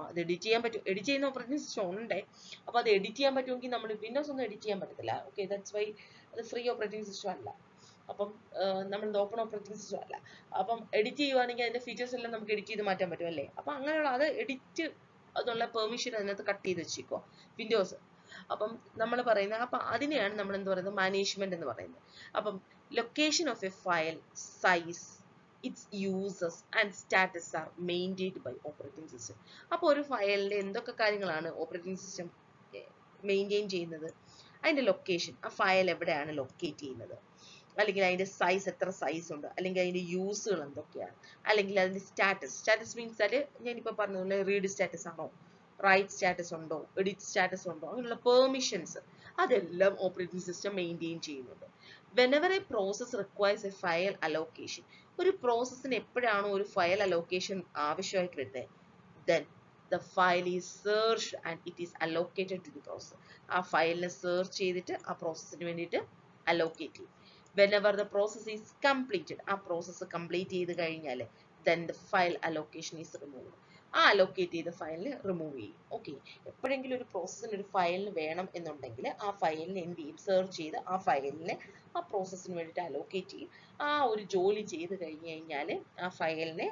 അത് എഡിറ്റ് ചെയ്യാൻ പറ്റും. എഡിറ്റ് ചെയ്യുന്ന ഓപ്പറേറ്റിംഗ് സിസ്റ്റം ഉണ്ട്. അപ്പോൾ അത് എഡിറ്റ് ചെയ്യാൻ പറ്റുമെങ്കിൽ നമ്മൾ വിൻഡോസ് ഒന്നും എഡിറ്റ് ചെയ്യാൻ പറ്റത്തില്ല. ഓക്കെ, ദാറ്റ്സ് വൈ അത് ഫ്രീ ഓപ്പറേറ്റിംഗ് സിസ്റ്റം അല്ല. അപ്പം നമ്മൾ ഓപ്പൺ ഓപ്പറേറ്റിംഗ് സിസ്റ്റം അല്ല. അപ്പം എഡിറ്റ് ചെയ്യുവാണെങ്കിൽ അതിന്റെ ഫീച്ചേഴ്സ് എല്ലാം നമുക്ക് എഡിറ്റ് ചെയ്ത് മാറ്റാൻ പറ്റും അല്ലേ. അപ്പം അങ്ങനെയുള്ള അത് എഡിറ്റ് അതുള്ള പെർമിഷൻ അതിനകത്ത് കട്ട് ചെയ്ത് വെച്ചേക്കോ വിൻഡോസ്. അപ്പം നമ്മൾ പറയുന്നത്, അപ്പം അതിനെയാണ് നമ്മൾ എന്ത് പറയുന്നത്, മാനേജ്മെന്റ് എന്ന് പറയുന്നത്. അപ്പം location of A file, size, its users and status are maintained by operating system. അപ്പോൾ ഒരു ഫയലിന്റെ എന്തൊക്കെ കാര്യങ്ങളാണ് ഓപ്പറേറ്റിംഗ് സിസ്റ്റം മെയിൻറ്റെയിൻ ചെയ്യുന്നത്? അതിന്റെ ലൊക്കേഷൻ, ആ ഫയൽ എവിടെയാണ് ലൊക്കേറ്റ് ചെയ്യുന്നത്, അല്ലെങ്കിൽ അതിന്റെ സൈസ്, എത്ര സൈസ് ഉണ്ട്, അല്ലെങ്കിൽ അതിന്റെ യൂസുകൾ എന്തൊക്കെയാണ്, അല്ലെങ്കിൽ അതിന്റെ സ്റ്റാറ്റസ് മീൻസ് അത് ഞാനിപ്പോൾ പറഞ്ഞതുപോലെ റീഡ് സ്റ്റാറ്റസ് ആണോ, റൈറ്റ് സ്റ്റാറ്റസ് ഉണ്ടോ, എഡിറ്റ് സ്റ്റാറ്റസ് ഉണ്ടോ, അങ്ങനെയുള്ള പെർമിഷൻസ് അതെല്ലാം ഓപ്പറേറ്റിംഗ് സിസ്റ്റം മെയിൻറ്റെയിൻ ചെയ്യുന്നുണ്ട്. whenever a process requires a file allocation, ഒരു പ്രോസസ്സിന് എപ്പോഴാണോ ഒരു ഫയൽ അലോക്കേഷൻ ആവശ്യമായിട്ട് വരുന്നത്, then the file is searched and it is allocated to the process. ആ ഫയലിനെ സെർച്ച് ചെയ്തിട്ട് ആ പ്രോസസ്സിന് വേണ്ടിയിട്ട് അലോക്കേറ്റ് ചെയ്യും. whenever the process is completed, ആ പ്രോസസ്സ് കംപ്ലീറ്റ് ചെയ്ത് കഴിഞ്ഞാൽ then the file allocation is removed. ആ അലോക്കേറ്റ് ചെയ്ത ഫയലിനെ റിമൂവ് ചെയ്യും. ഓക്കെ, എപ്പോഴെങ്കിലും ഒരു പ്രോസസ്സിന് ഒരു ഫയലിന് വേണം എന്നുണ്ടെങ്കിൽ ആ ഫയലിനെ എന്ത് ചെയ്യും, സെർച്ച് ചെയ്ത് ആ ഫയലിനെ ആ പ്രോസസ്സിന് വേണ്ടിയിട്ട് അലോക്കേറ്റ് ചെയ്യും. ആ ഒരു ജോലി ചെയ്ത് കഴിഞ്ഞ് കഴിഞ്ഞാൽ ആ ഫയലിനെ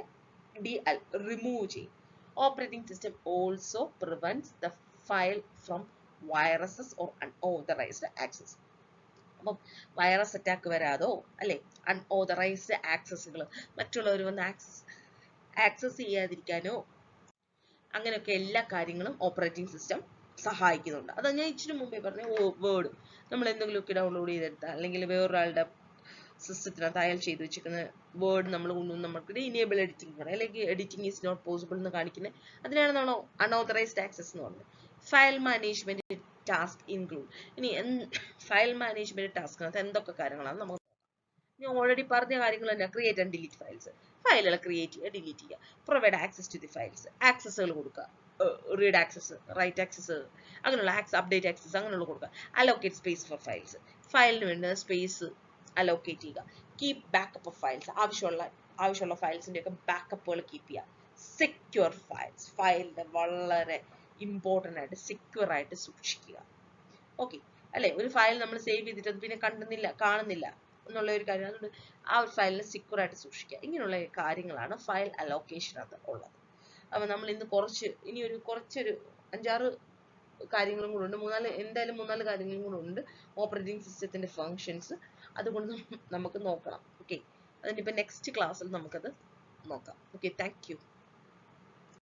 റിമൂവ് ചെയ്യും. Operating system also prevents the file from viruses or unauthorised access. അപ്പം വൈറസ് അറ്റാക്ക് വരാതോ അല്ലെ അൺഓതറൈസ്ഡ് ആക്സസുകൾ മറ്റുള്ളവർ വന്ന് ആക്സസ് ചെയ്യാതിരിക്കാനോ അങ്ങനെയൊക്കെ എല്ലാ കാര്യങ്ങളും ഓപ്പറേറ്റിംഗ് സിസ്റ്റം സഹായിക്കുന്നുണ്ട്. അത് ഞാൻ ഇച്ചിരി മുമ്പേ പറഞ്ഞു. വേർഡ് നമ്മൾ എന്തെങ്കിലുമൊക്കെ ഡൗൺലോഡ് ചെയ്തെടുത്താൽ, അല്ലെങ്കിൽ വേറൊരാളുടെ സിസ്റ്റത്തിനകത്ത് അയാൾ ചെയ്ത് വെച്ചിരിക്കുന്ന വേർഡ് നമ്മൾ കൊണ്ടുവന്ന് നമുക്ക് ഇനേബിൾ എഡിറ്റിംഗ് പറയാം, അല്ലെങ്കിൽ എഡിറ്റിംഗ് ഈസ് നോട്ട് പോസിബിൾ എന്ന് കാണിക്കുന്നത്, അതിനാണ് നമ്മൾ അൺഓതറൈസ്ഡ് ആക്സസ് എന്ന് പറയുന്നത്. File management task include. ഇനി ഫയൽ മാനേജ്മെന്റ് ടാസ്കിനകത്ത് എന്തൊക്കെ കാര്യങ്ങളാണ് നമുക്ക് ഞാൻ ഓൾറെഡി പറഞ്ഞ കാര്യങ്ങൾ തന്നെ. ക്രിയേറ്റ് ആൻഡ് ഡിലീറ്റ് ഫയൽസ്, ഫയലുകൾ ക്രിയേറ്റ് ചെയ്യുക, ഡിലീറ്റ് ചെയ്യുക. Provide access to the files, ആക്സസുകൾ കൊടുക്കുക, റീഡ് ആക്സസ്, റൈറ്റ് ആക്സസ്, അങ്ങനെയുള്ള അപ്ഡേറ്റ് ആക്സസ് അങ്ങനെയുള്ള കൊടുക്കുക. അലോക്കേറ്റ് സ്പേസ് ഫോർ ഫയൽസ്, ഫയലിന് വേണ്ട സ്പേസ് അലോക്കേറ്റ് ചെയ്യുക. കീപ് ബാക്കപ്പ് ഓഫ് ഫയൽസ്, ആവശ്യമുള്ള ഫയൽസിന്റെ ഒക്കെ ബാക്കപ്പുകൾ കീപ്പ് ചെയ്യുക. സെക്യൂർ ഫയൽസ്, ഫയലിന്റെ വളരെ ഇമ്പോർട്ടൻ്റ് ആയിട്ട് സെക്യൂർ ആയിട്ട് സൂക്ഷിക്കുക. ഓക്കെ അല്ലെ, ഒരു ഫയൽ നമ്മൾ സേവ് ചെയ്തിട്ട് അത് പിന്നെ കാണുന്നില്ല എന്നുള്ള ഒരു കാര്യം, അതുകൊണ്ട് ആ ഒരു ഫയലിനെ സെക്യൂർ ആയിട്ട് സൂക്ഷിക്കുക. ഇങ്ങനെയുള്ള കാര്യങ്ങളാണ് ഫയൽ അലോക്കേഷനകത്ത് ഉള്ളത്. അപ്പോൾ നമ്മൾ ഇന്ന് കുറച്ചൊരു 5-6 കാര്യങ്ങളും കൂടെ ഉണ്ട്, എന്തായാലും 3-4 കാര്യങ്ങളും കൂടെ ഉണ്ട് ഓപ്പറേറ്റിംഗ് സിസ്റ്റത്തിന്റെ ഫങ്ഷൻസ്. അതുകൊണ്ട് നമുക്ക് നോക്കണം. ഓക്കെ, അതിനിപ്പോൾ നെക്സ്റ്റ് ക്ലാസ്സിൽ നമുക്കത് നോക്കാം. Okay, thank you.